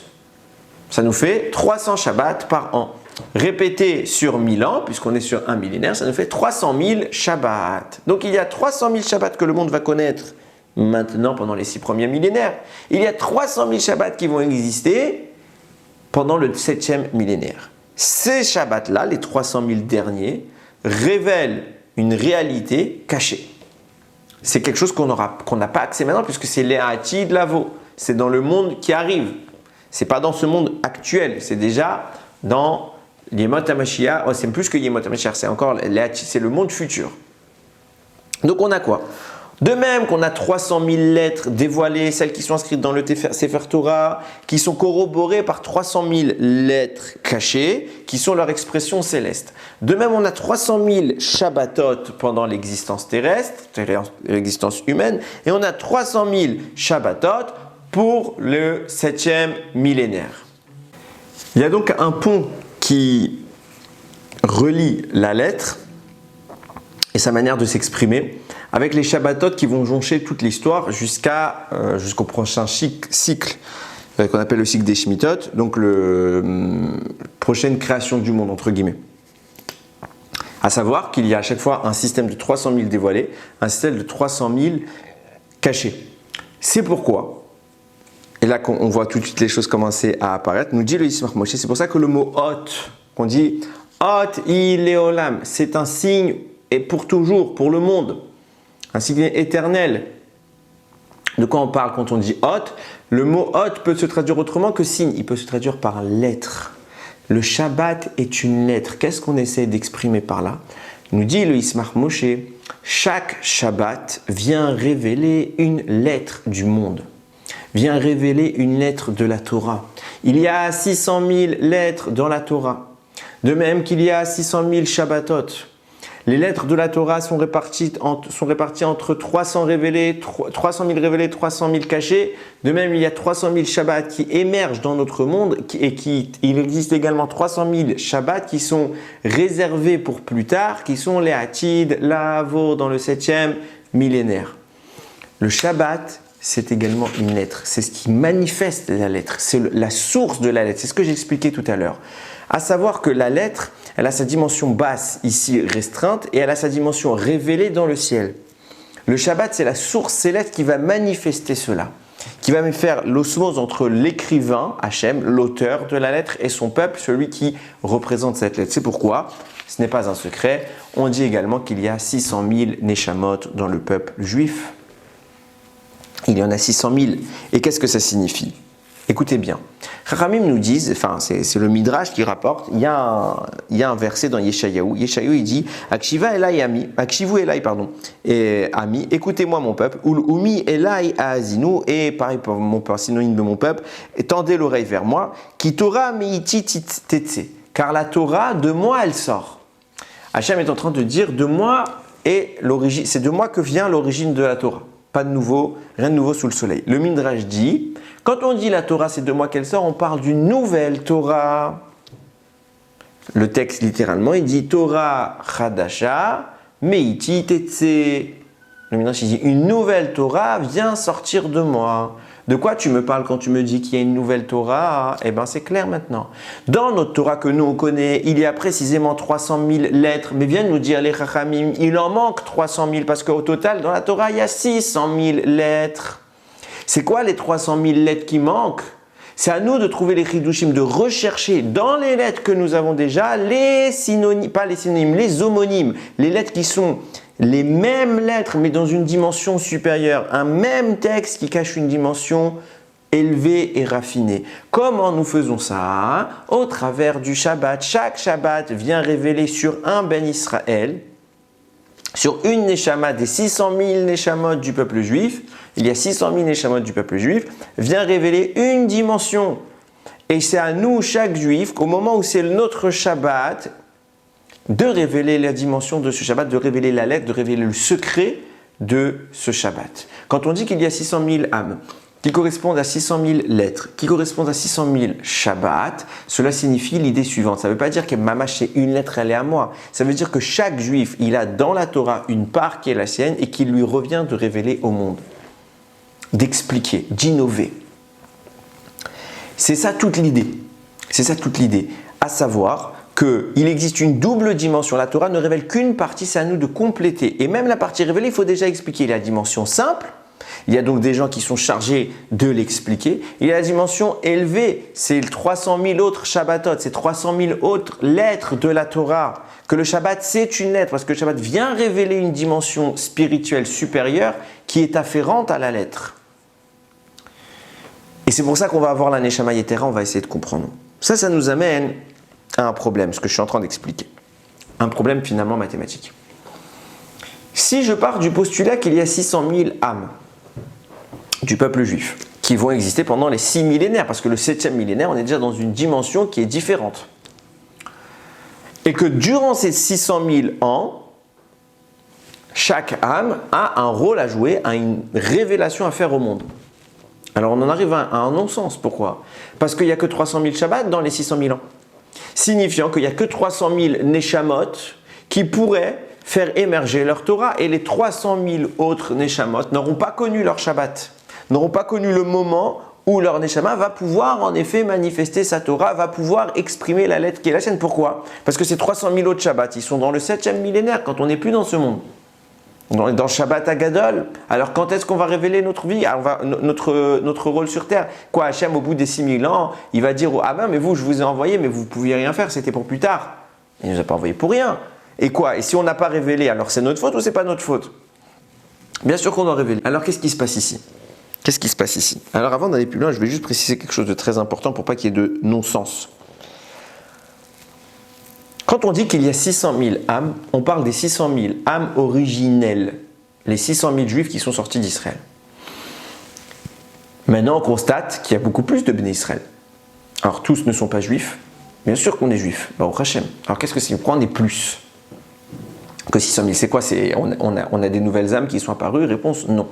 Ça nous fait 300 Shabbats par an. Répété sur 1000 ans, puisqu'on est sur un millénaire, ça nous fait 300 000 Shabbats. Donc il y a 300 000 Shabbats que le monde va connaître maintenant pendant les 6 premiers millénaires. Il y a 300 000 Shabbats qui vont exister pendant le 7e millénaire. Ces Shabbats-là, les 300 000 derniers, révèlent une réalité cachée. C'est quelque chose qu'on n'a pas accès maintenant, puisque c'est l'Eati de l'Avo. C'est dans le monde qui arrive. Ce n'est pas dans ce monde actuel, c'est déjà dans Yemot HaMashiach. Oh, c'est plus que Yemot HaMashiach, c'est le monde futur. Donc on a quoi? De même qu'on a 300 000 lettres dévoilées, celles qui sont inscrites dans le Sefer Torah, qui sont corroborées par 300 000 lettres cachées, qui sont leur expression céleste. De même, on a 300 000 Shabbatot pendant l'existence terrestre, l'existence humaine, et on a 300 000 Shabbatot pour le 7e millénaire. Il y a donc un pont qui relie la lettre et sa manière de s'exprimer avec les Shabbatot qui vont joncher toute l'histoire jusqu'au prochain cycle qu'on appelle le cycle des Shemittot, donc prochaine création du monde entre guillemets. À savoir qu'il y a à chaque fois un système de 300 000 dévoilés, un système de 300 000 cachés. C'est pourquoi, et là on voit tout de suite les choses commencer à apparaître, nous dit le Yismach Moshe, c'est pour ça que le mot Hot, qu'on dit Hot Ileolam, c'est un signe et pour toujours, pour le monde, un signe éternel. De quoi on parle quand on dit Hot? Le mot Hot peut se traduire autrement que signe, il peut se traduire par lettre. Le Shabbat est une lettre. Qu'est-ce qu'on essaie d'exprimer par là? Nous dit le Yismach Moshe, chaque Shabbat vient révéler une lettre du monde, vient révéler une lettre de la Torah. Il y a 600 000 lettres dans la Torah, de même qu'il y a 600 000 Shabbatot. Les lettres de la Torah sont réparties entre 300 révélés, 300 000 révélés, 300 000 cachés. De même, il y a 300 000 Shabbats qui émergent dans notre monde il existe également 300 000 Shabbats qui sont réservés pour plus tard, qui sont les Hatid, l'Avo dans le 7e millénaire. Le Shabbat, c'est également une lettre. C'est ce qui manifeste la lettre. C'est la source de la lettre. C'est ce que j'expliquais tout à l'heure. À savoir que la lettre, elle a sa dimension basse ici restreinte et elle a sa dimension révélée dans le ciel. Le Shabbat, c'est la source céleste qui va manifester cela, qui va faire l'osmose entre l'écrivain, Hachem, l'auteur de la lettre, et son peuple, celui qui représente cette lettre. C'est pourquoi, ce n'est pas un secret, on dit également qu'il y a 600 000 Neshamot dans le peuple juif. Il y en a 600 000. Et qu'est-ce que ça signifie? Écoutez bien. Chachamim nous disent, enfin c'est le Midrash qui rapporte, il y a un verset dans Yeshayahu. Yeshayahu il dit Akshivu Elai pardon, et ami, écoutez-moi mon peuple, Umi Elai Aazinu, et pareil pour mon peuple, synonyme de mon peuple, et tendez l'oreille vers moi, Ki Torah meiti tetse, car la Torah de moi elle sort. Hachem est en train de dire de moi et l'origine, c'est de moi que vient l'origine de la Torah. Pas de nouveau, rien de nouveau sous le soleil. Le Midrash dit, quand on dit la Torah, c'est de moi qu'elle sort, on parle d'une nouvelle Torah. Le texte, littéralement, il dit Torah Chadasha, Meiti Tetse. Le Midrash, il dit, une nouvelle Torah vient sortir de moi. De quoi tu me parles quand tu me dis qu'il y a une nouvelle Torah? Eh bien, c'est clair maintenant. Dans notre Torah que nous on connaît, il y a précisément 300 000 lettres, mais viennent nous dire les Chachamim, il en manque 300 000 parce qu'au total, dans la Torah, il y a 600 000 lettres. C'est quoi les 300 000 lettres qui manquent? C'est à nous de trouver les chidushim, de rechercher dans les lettres que nous avons déjà les synonymes, pas les synonymes, les homonymes, les lettres qui sont les mêmes lettres mais dans une dimension supérieure, un même texte qui cache une dimension élevée et raffinée. Comment nous faisons ça? Au travers du Shabbat. Chaque Shabbat vient révéler sur un Ben Israël, sur une Neshama des 600 000 Neshamot du peuple juif, il y a 600 000 Neshamot du peuple juif, vient révéler une dimension. Et c'est à nous, chaque juif, qu'au moment où c'est notre Shabbat, de révéler la dimension de ce Shabbat, de révéler la lettre, de révéler le secret de ce Shabbat. Quand on dit qu'il y a 600 000 âmes qui correspondent à 600 000 lettres, qui correspondent à 600 000 Shabbat, cela signifie l'idée suivante. Ça ne veut pas dire que Mamash, c'est une lettre, elle est à moi. Ça veut dire que chaque juif, il a dans la Torah une part qui est la sienne et qui lui revient de révéler au monde, d'expliquer, d'innover. C'est ça toute l'idée. C'est ça toute l'idée. À savoir qu'il existe une double dimension. La Torah ne révèle qu'une partie, c'est à nous de compléter. Et même la partie révélée, il faut déjà expliquer la dimension simple. Il y a donc des gens qui sont chargés de l'expliquer. Il y a la dimension élevée, c'est 300 000 autres Shabbatot, c'est 300 000 autres lettres de la Torah. Que le Shabbat, c'est une lettre, parce que le Shabbat vient révéler une dimension spirituelle supérieure qui est afférente à la lettre. Et c'est pour ça qu'on va avoir la Neshama Yetera, on va essayer de comprendre. Ça nous amène à un problème, ce que je suis en train d'expliquer. Un problème finalement mathématique. Si je pars du postulat qu'il y a 600 000 âmes du peuple juif qui vont exister pendant les 6 millénaires, parce que le 7e millénaire, on est déjà dans une dimension qui est différente. Et que durant ces 600 000 ans, chaque âme a un rôle à jouer, a une révélation à faire au monde. Alors on en arrive à un non-sens. Pourquoi? Parce qu'il n'y a que 300 000 Shabbats dans les 600 000 ans. Signifiant qu'il n'y a que 300 000 Neshamot qui pourraient faire émerger leur Torah, et les 300 000 autres Neshamot n'auront pas connu leur Shabbat, n'auront pas connu le moment où leur Neshama va pouvoir en effet manifester sa Torah, va pouvoir exprimer la lettre qui est la sienne. Pourquoi? Parce que ces 300 000 autres Shabbats, ils sont dans le 7e millénaire, quand on n'est plus dans ce monde. Dans Shabbat Agadol. Alors quand est-ce qu'on va révéler notre vie, notre rôle sur terre? Quoi, Hachem, au bout des 6000 ans, il va dire ah ben mais vous, je vous ai envoyé, mais vous ne pouviez rien faire, c'était pour plus tard. Il ne nous a pas envoyé pour rien. Et quoi? Et si on n'a pas révélé, alors c'est notre faute ou c'est pas notre faute? Bien sûr qu'on doit révéler. Alors qu'est-ce qui se passe ici? Qu'est-ce qui se passe ici? Alors avant d'aller plus loin, je vais juste préciser quelque chose de très important pour pas qu'il y ait de non-sens. Quand on dit qu'il y a 600 000 âmes, on parle des 600 000 âmes originelles, les 600 000 juifs qui sont sortis d'Israël. Maintenant, on constate qu'il y a beaucoup plus de Béné Israël. Alors, tous ne sont pas juifs, bien sûr qu'on est juifs, Baruch Hashem. Alors, qu'est-ce que c'est? Pourquoi on est plus? Que 600 000, c'est quoi? On a des nouvelles âmes qui sont apparues? Réponse non.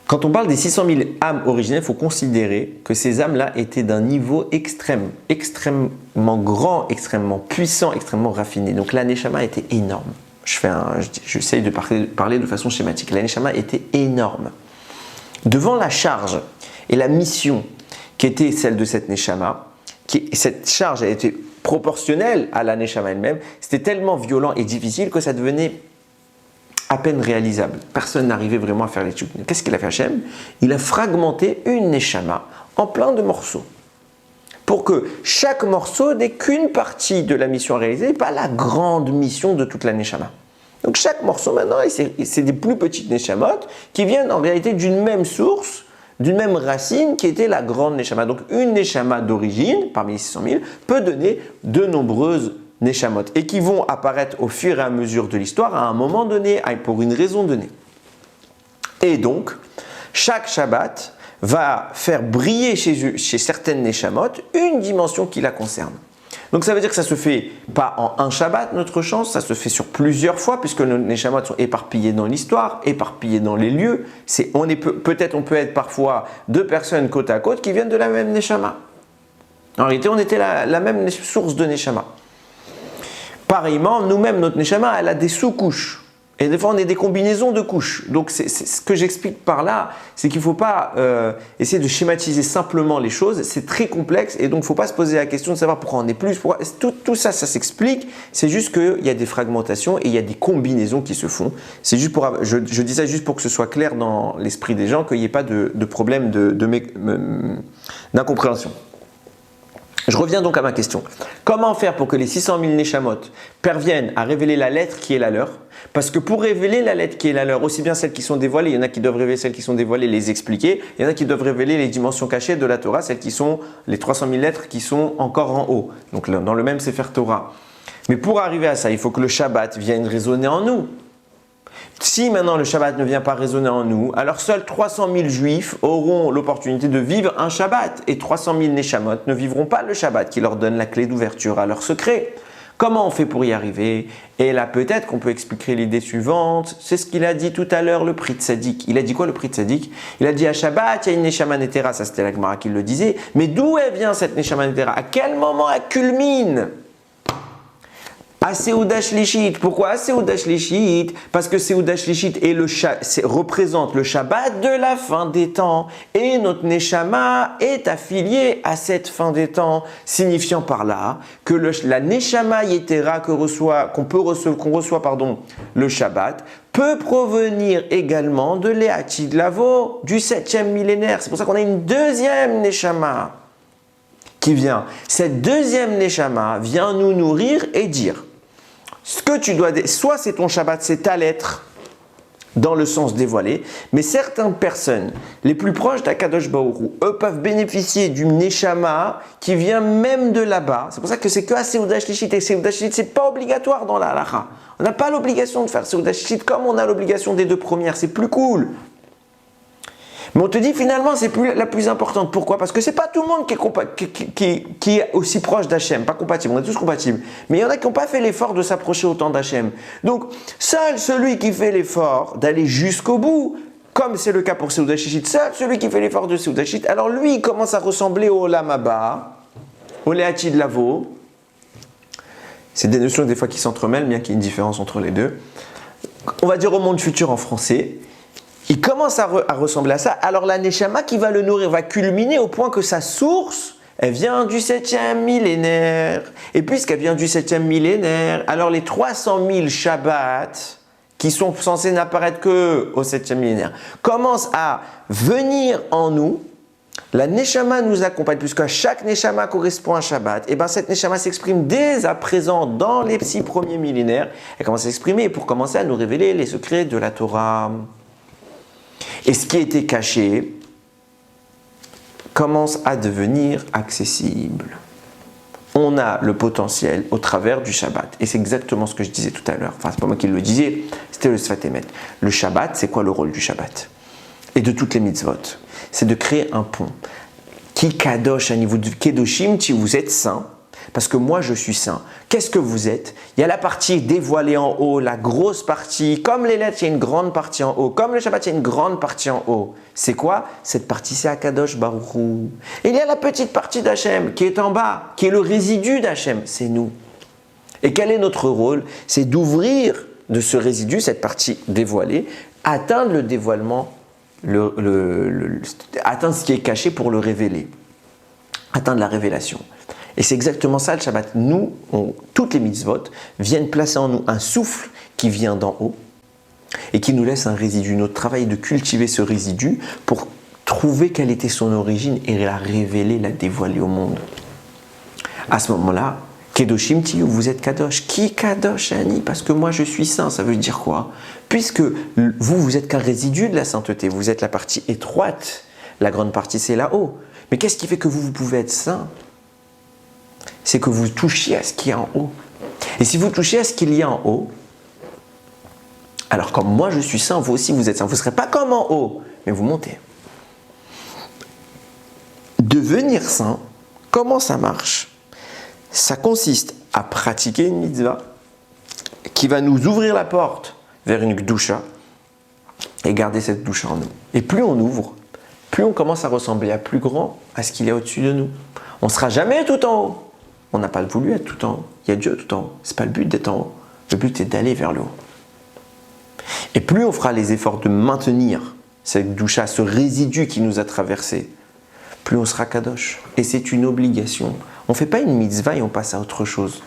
Quand on parle des 600 000 âmes originelles, il faut considérer que ces âmes-là étaient d'un niveau extrême, extrêmement grand, extrêmement puissant, extrêmement raffiné. Donc la Neshama était énorme. J'essaye de parler de façon schématique. La Neshama était énorme. Devant la charge et la mission qui était celle de cette Neshama, cette charge a été proportionnelle à la Neshama elle-même, c'était tellement violent et difficile que ça devenait à peine réalisable. Personne n'arrivait vraiment à faire l'étude. Qu'est-ce qu'il a fait Hachem? Il a fragmenté une Neshama en plein de morceaux. Pour que chaque morceau n'ait qu'une partie de la mission à réaliser, et pas la grande mission de toute la Neshama. Donc chaque morceau maintenant, c'est des plus petites Neshamot qui viennent en réalité d'une même source, d'une même racine qui était la grande Neshama. Donc une Neshama d'origine, parmi les 600 000, peut donner de nombreuses Neshamot et qui vont apparaître au fur et à mesure de l'histoire à un moment donné, pour une raison donnée. Et donc, chaque Shabbat va faire briller chez certaines Neshamot une dimension qui la concerne. Donc ça veut dire que ça se fait pas en un Shabbat, notre chance, ça se fait sur plusieurs fois puisque nos Neshamot sont éparpillés dans l'histoire, éparpillés dans les lieux. Peut-être on peut être parfois deux personnes côte à côte qui viennent de la même Neshama. En réalité, on était la même source de Neshama. Pareillement, nous-mêmes, notre Neshama, elle a des sous-couches. Et des fois, on a des combinaisons de couches. Donc, c'est ce que j'explique par là, c'est qu'il ne faut pas essayer de schématiser simplement les choses. C'est très complexe et donc, il ne faut pas se poser la question de savoir pourquoi on est plus. Tout ça, ça s'explique. C'est juste qu'il y a des fragmentations et il y a des combinaisons qui se font. C'est juste je dis ça juste pour que ce soit clair dans l'esprit des gens, qu'il n'y ait pas de problème d'incompréhension. Je reviens donc à ma question. Comment faire pour que les 600 000 Neshamot parviennent à révéler la lettre qui est la leur? Parce que pour révéler la lettre qui est la leur, aussi bien celles qui sont dévoilées, il y en a qui doivent révéler celles qui sont dévoilées, les expliquer. Il y en a qui doivent révéler les dimensions cachées de la Torah, celles qui sont les 300 000 lettres qui sont encore en haut. Donc dans le même Sefer Torah. Mais pour arriver à ça, il faut que le Shabbat vienne résonner en nous. Si maintenant le Shabbat ne vient pas résonner en nous, alors seuls 300 000 Juifs auront l'opportunité de vivre un Shabbat et 300 000 Neshamot ne vivront pas le Shabbat qui leur donne la clé d'ouverture à leur secret. Comment on fait pour y arriver? Et là peut-être qu'on peut expliquer l'idée suivante, c'est ce qu'il a dit tout à l'heure le Pri Tzadik. Il a dit quoi le Pri Tzadik? Il a dit à Shabbat, il y a une Neshama Netera, ça c'était la Gemara qui le disait, mais d'où elle vient cette Neshama Netera? À quel moment elle culmine? À Seuda Shlishit. Pourquoi à Seuda Shlishit? Parce que Seuda Shlishit représente le Shabbat de la fin des temps. Et notre Neshama est affilié à cette fin des temps, signifiant par là que la Neshama Yetera qu'on reçoit le Shabbat peut provenir également de l'Eatid Lavo, du 7e millénaire. C'est pour ça qu'on a une deuxième Neshama qui vient. Cette deuxième Neshama vient nous nourrir et dire ce que tu dois, soit c'est ton Shabbat, c'est ta lettre, dans le sens dévoilé, mais certaines personnes, les plus proches d'Akadosh Baruch Hu, eux peuvent bénéficier du Neshama qui vient même de là-bas. C'est pour ça que c'est que à Seuda Shlishit, et Seuda Shlishit, c'est pas obligatoire dans la halacha. On n'a pas l'obligation de faire Seuda Shlishit comme on a l'obligation des deux premières, c'est plus cool. Mais on te dit finalement c'est la plus importante. Pourquoi? Parce que c'est pas tout le monde qui est aussi proche d'Hachem, pas compatible. On est tous compatibles. Mais il y en a qui n'ont pas fait l'effort de s'approcher autant d'Hachem. Donc seul celui qui fait l'effort d'aller jusqu'au bout, comme c'est le cas pour Seuda Shlishit, seul celui qui fait l'effort de Seuda Shlishit, alors lui il commence à ressembler au Olam Haba, au Le'atid Lavo. C'est des notions des fois qui s'entremêlent, bien qu'il y ait une différence entre les deux. On va dire au monde futur en français. Il commence à ressembler à ça. Alors la Neshama qui va le nourrir va culminer au point que sa source, elle vient du 7e millénaire. Et puisqu'elle vient du 7e millénaire, alors les 300 000 Shabbats qui sont censés n'apparaître que au 7e millénaire commencent à venir en nous. La Neshama nous accompagne, puisque chaque Neshama correspond à un Shabbat. Et bien cette Neshama s'exprime dès à présent dans les 6 premiers millénaires. Elle commence à s'exprimer pour commencer à nous révéler les secrets de la Torah. Et ce qui était caché commence à devenir accessible. On a le potentiel au travers du Shabbat. Et c'est exactement ce que je disais tout à l'heure. Enfin, c'est pas moi qui le disais, c'était le Sfat Emet. Le Shabbat, c'est quoi le rôle du Shabbat? Et de toutes les mitzvot? C'est de créer un pont. Qui kadosh à niveau du kedoshim, si vous êtes saint, parce que moi je suis saint. Qu'est-ce que vous êtes? Il y a la partie dévoilée en haut, la grosse partie. Comme les lettres, il y a une grande partie en haut. Comme le Shabbat, il y a une grande partie en haut. C'est quoi? Cette partie, c'est Akadosh Baruch Hu. Et il y a la petite partie d'Hachem qui est en bas, qui est le résidu d'Hachem. C'est nous. Et quel est notre rôle? C'est d'ouvrir de ce résidu, cette partie dévoilée, atteindre le dévoilement, atteindre ce qui est caché pour le révéler. Atteindre la révélation. Et c'est exactement ça le Shabbat. Nous, toutes les mitzvot viennent placer en nous un souffle qui vient d'en haut et qui nous laisse un résidu. Notre travail est de cultiver ce résidu pour trouver quelle était son origine et la révéler, la dévoiler au monde. À ce moment-là, Kedoshim Tiyu, vous êtes Kadosh. Qui Kadosh, Ani? Parce que moi je suis saint, ça veut dire quoi? Puisque vous êtes qu'un résidu de la sainteté, vous êtes la partie étroite, la grande partie c'est là-haut. Mais qu'est-ce qui fait que vous pouvez être saint? C'est que vous touchiez à ce qu'il y a en haut. Et si vous touchez à ce qu'il y a en haut, alors comme moi je suis saint, vous aussi vous êtes saint. Vous ne serez pas comme en haut, mais vous montez. Devenir saint, comment ça marche? Ça consiste à pratiquer une mitzvah qui va nous ouvrir la porte vers une gdusha et garder cette gdusha en nous. Et plus on ouvre, plus on commence à ressembler à plus grand, à ce qu'il y a au-dessus de nous. On ne sera jamais tout en haut. On n'a pas voulu être tout en haut. Il y a Dieu tout en haut. Ce n'est pas le but d'être en haut. Le but est d'aller vers le haut. Et plus on fera les efforts de maintenir cette gdusha, ce résidu qui nous a traversé, plus on sera kadosh. Et c'est une obligation. On ne fait pas une mitzvah et on passe à autre chose.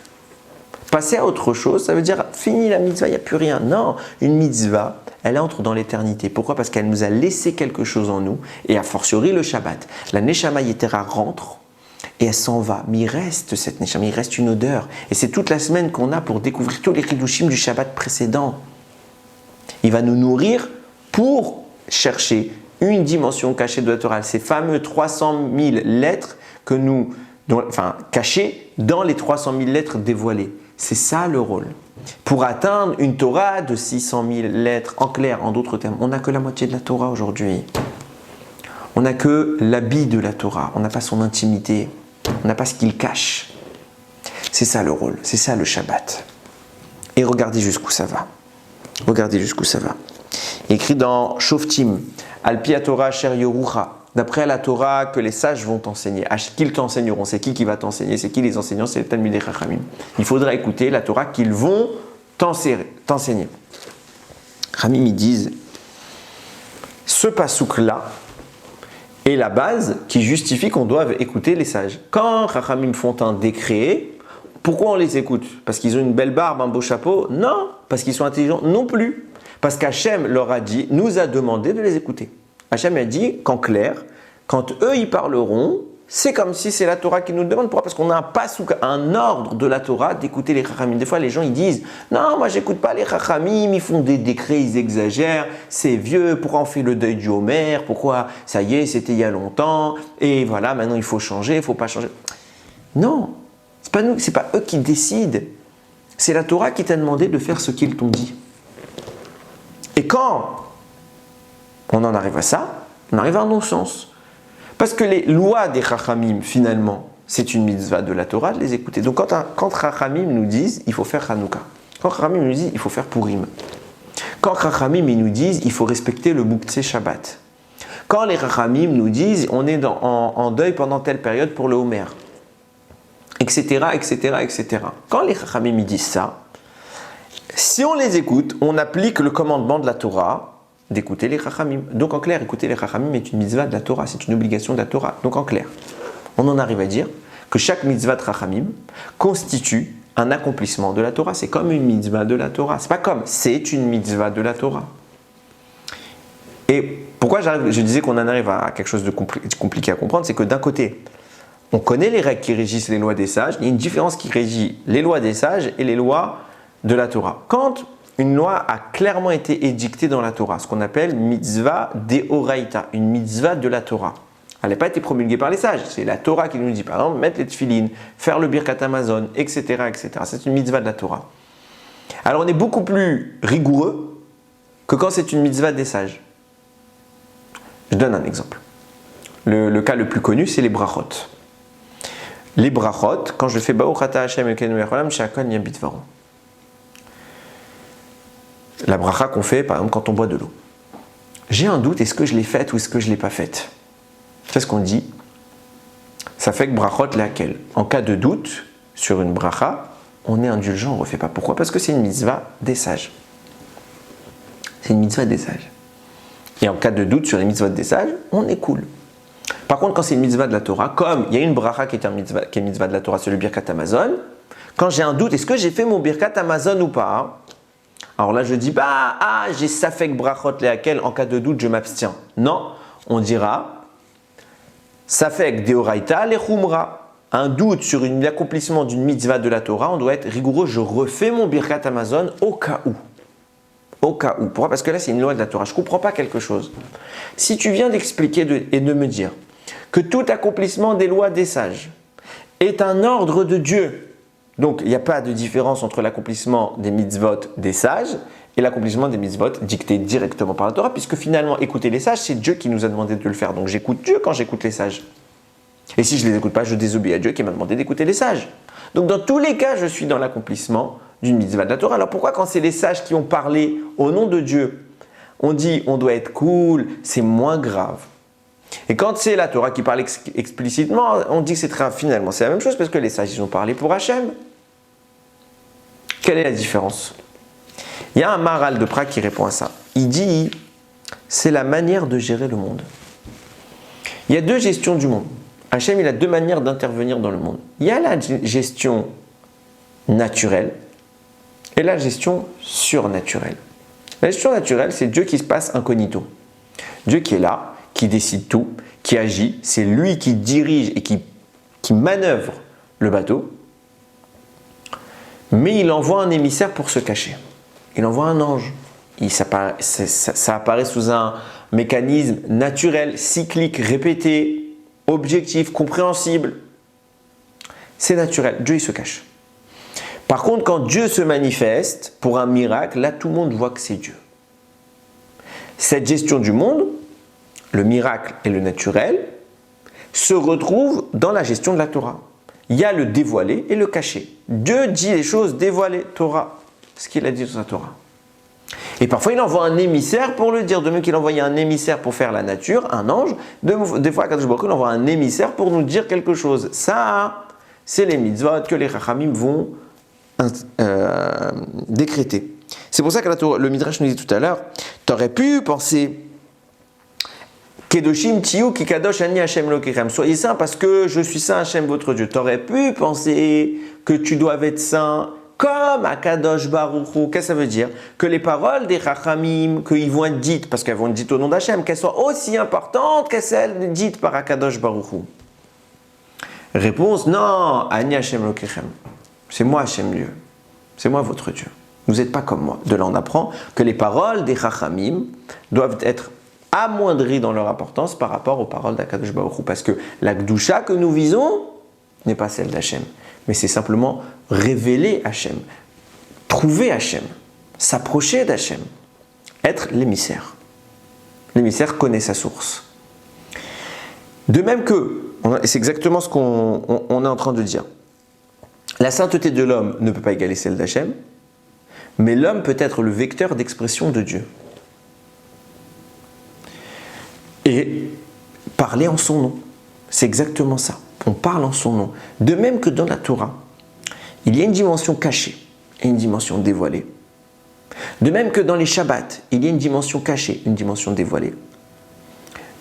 Passer à autre chose, ça veut dire fini la mitzvah, il n'y a plus rien. Non, une mitzvah, elle entre dans l'éternité. Pourquoi? Parce qu'elle nous a laissé quelque chose en nous, et a fortiori le Shabbat. La Neshama Yetera rentre et elle s'en va. Mais il reste cette Neshama, il reste une odeur. Et c'est toute la semaine qu'on a pour découvrir tous les Chidushim du Shabbat précédent. Il va nous nourrir pour chercher une dimension cachée de la Torah. Ces fameux 300 000 lettres que nous, cachées dans les 300 000 lettres dévoilées. C'est ça le rôle. Pour atteindre une Torah de 600 000 lettres, en clair, en d'autres termes, on n'a que la moitié de la Torah aujourd'hui. On n'a que l'habit de la Torah, on n'a pas son intimité, on n'a pas ce qu'il cache. C'est ça le rôle, c'est ça le Shabbat. Et regardez jusqu'où ça va. Regardez jusqu'où ça va. Écrit dans Shoftim, Alpi Torah Asher Yorucha, d'après la Torah que les sages vont t'enseigner. Qu'ils t'enseigneront, c'est qui va t'enseigner? C'est qui les enseignants? C'est le Talmidei Chachamim. Il faudra écouter la Torah qu'ils vont t'enseigner. Chachamim, ils disent, ce pasouk-là est la base qui justifie qu'on doive écouter les sages. Quand Chachamim font un décret, pourquoi on les écoute? Parce qu'ils ont une belle barbe, un beau chapeau? Non, parce qu'ils sont intelligents? Non plus. Parce qu'Hachem leur a dit, nous a demandé de les écouter. Hachem a dit qu'en clair, quand eux y parleront, c'est comme si c'est la Torah qui nous le demande. Pourquoi? Parce qu'on a un pasouk, un ordre de la Torah d'écouter les Chachamim. Des fois, les gens ils disent non, moi j'écoute pas les Chachamim, ils font des décrets, ils exagèrent, c'est vieux, pourquoi on fait le deuil du Homer, pourquoi ça y est, c'était il y a longtemps, et voilà, maintenant il faut changer, il faut pas changer. Non, c'est pas nous, c'est pas eux qui décident. C'est la Torah qui t'a demandé de faire ce qu'ils t'ont dit. Et quand on en arrive à ça, on arrive à un non-sens. Parce que les lois des Chachamim, finalement, c'est une mitzvah de la Torah de les écouter. Donc quand Chachamim nous disent il faut faire Hanouka, quand Chachamim nous disent il faut faire Purim, quand Chachamim nous disent il faut respecter le Mouktsé Shabbat, quand les Chachamim nous disent on est en deuil pendant telle période pour le Homer, etc., etc., etc. Quand les Chachamim disent ça, si on les écoute, on applique le commandement de la Torah d'écouter les Chachamim. Donc en clair, écouter les Chachamim est une mitzvah de la Torah, c'est une obligation de la Torah. Donc en clair, on en arrive à dire que chaque mitzvah de Chachamim constitue un accomplissement de la Torah. C'est comme une mitzvah de la Torah. C'est pas comme, c'est une mitzvah de la Torah. Et pourquoi je disais qu'on en arrive à quelque chose de compliqué à comprendre, c'est que d'un côté, on connaît les règles qui régissent les lois des sages, il y a une différence qui régit les lois des sages et les lois de la Torah. Quand une loi a clairement été édictée dans la Torah, ce qu'on appelle mitzvah deoraita, une mitzvah de la Torah. Elle n'a pas été promulguée par les sages, c'est la Torah qui nous dit, par exemple, mettre les tefilines, faire le birkat Hamazon, etc., etc. C'est une mitzvah de la Torah. Alors on est beaucoup plus rigoureux que quand c'est une mitzvah des sages. Je donne un exemple. Le cas le plus connu, c'est les brachot. les brachot, quand je fais Baruch Ata Hashem Elokeinu Melech Haolam She'akol Nהיה Bidvaro. La bracha qu'on fait, par exemple, quand on boit de l'eau. J'ai un doute, est-ce que je l'ai faite ou est-ce que je ne l'ai pas faite? C'est ce qu'on dit. Ça fait que brachot laquelle. En cas de doute sur une bracha, on est indulgent, on ne refait pas. Pourquoi? Parce que c'est une mitzvah des sages. C'est une mitzvah des sages. Et en cas de doute sur les mitzvahs des sages, on est cool. Par contre, quand c'est une mitzvah de la Torah, comme il y a une bracha qui est une mitzvah de la Torah, c'est le Birkat Hamazon, quand j'ai un doute, est-ce que j'ai fait mon Birkat Hamazon ou pas? Alors là, je dis pas, j'ai safek brachot lehakel, en cas de doute, je m'abstiens. Non, on dira safek deoraita lechumra. Un doute sur l'accomplissement d'une mitzvah de la Torah, on doit être rigoureux. Je refais mon Birkat Hamazon au cas où. Au cas où. Pourquoi? Parce que là, c'est une loi de la Torah. Je ne comprends pas quelque chose. Si tu viens d'expliquer et de me dire que tout accomplissement des lois des sages est un ordre de Dieu, donc il n'y a pas de différence entre l'accomplissement des mitzvot des sages et l'accomplissement des mitzvot dictés directement par la Torah, puisque finalement, écouter les sages, c'est Dieu qui nous a demandé de le faire. Donc j'écoute Dieu quand j'écoute les sages. Et si je ne les écoute pas, je désobéis à Dieu qui m'a demandé d'écouter les sages. Donc dans tous les cas, je suis dans l'accomplissement d'une mitzvah de la Torah. Alors pourquoi quand c'est les sages qui ont parlé au nom de Dieu, on dit on doit être cool, c'est moins grave? Et quand c'est la Torah qui parle explicitement, on dit que c'est très, finalement c'est la même chose parce que les sages ils ont parlé pour Hachem. Quelle est la différence? Il y a un Maharal de Prague qui répond à ça. Il dit c'est la manière de gérer le monde. Il y a deux gestions du monde. Hachem il a deux manières d'intervenir dans le monde. Il y a la gestion naturelle et la gestion surnaturelle. La gestion naturelle, c'est Dieu qui se passe incognito. Dieu qui est là, qui décide tout, qui agit. C'est lui qui dirige et qui manœuvre le bateau. Mais il envoie un émissaire pour se cacher. Il envoie un ange. Ça apparaît sous un mécanisme naturel, cyclique, répété, objectif, compréhensible. C'est naturel. Dieu, il se cache. Par contre, quand Dieu se manifeste pour un miracle, là, tout le monde voit que c'est Dieu. Cette gestion du monde, le miracle et le naturel, se retrouvent dans la gestion de la Torah. Il y a le dévoilé et le caché. Dieu dit les choses dévoilées, Torah, ce qu'il a dit dans sa Torah. Et parfois, il envoie un émissaire pour le dire. De même qu'il envoyait un émissaire pour faire la nature, un ange, des fois, Akadosh Baruch Hu, il envoie un émissaire pour nous dire quelque chose. Ça, c'est les mitzvot que les chachamim vont décréter. C'est pour ça que le Midrash nous dit tout à l'heure, tu aurais pu penser Kedoshim Tiyu ki kadosh ani Hashem Lokechem. Soyez saints parce que je suis saint Hashem votre Dieu. Tu aurais pu penser que tu dois être saint comme Akadosh Baruch Hu. Qu'est-ce que ça veut dire? Que les paroles des Chachamim, qu'ils vont être dites, parce qu'elles vont être dites au nom d'Hachem, qu'elles soient aussi importantes que celles dites par Akadosh Baruch Hu. Réponse, non, ani Hashem Lokechem. C'est moi Hashem Dieu. C'est moi votre Dieu. Vous n'êtes pas comme moi. De là, on apprend que les paroles des Chachamim doivent être amoindries dans leur importance par rapport aux paroles d'Akadosh Baruch Hu. Parce que la Gdusha que nous visons n'est pas celle d'Hachem. Mais c'est simplement révéler Hachem, trouver Hachem, s'approcher d'Hachem, être l'émissaire. L'émissaire connaît sa source. De même que, c'est exactement ce qu'on est en train de dire, la sainteté de l'homme ne peut pas égaler celle d'Hachem, mais l'homme peut être le vecteur d'expression de Dieu. Et parler en son nom. C'est exactement ça. On parle en son nom. De même que dans la Torah, il y a une dimension cachée et une dimension dévoilée. De même que dans les Shabbats, il y a une dimension cachée, une dimension dévoilée.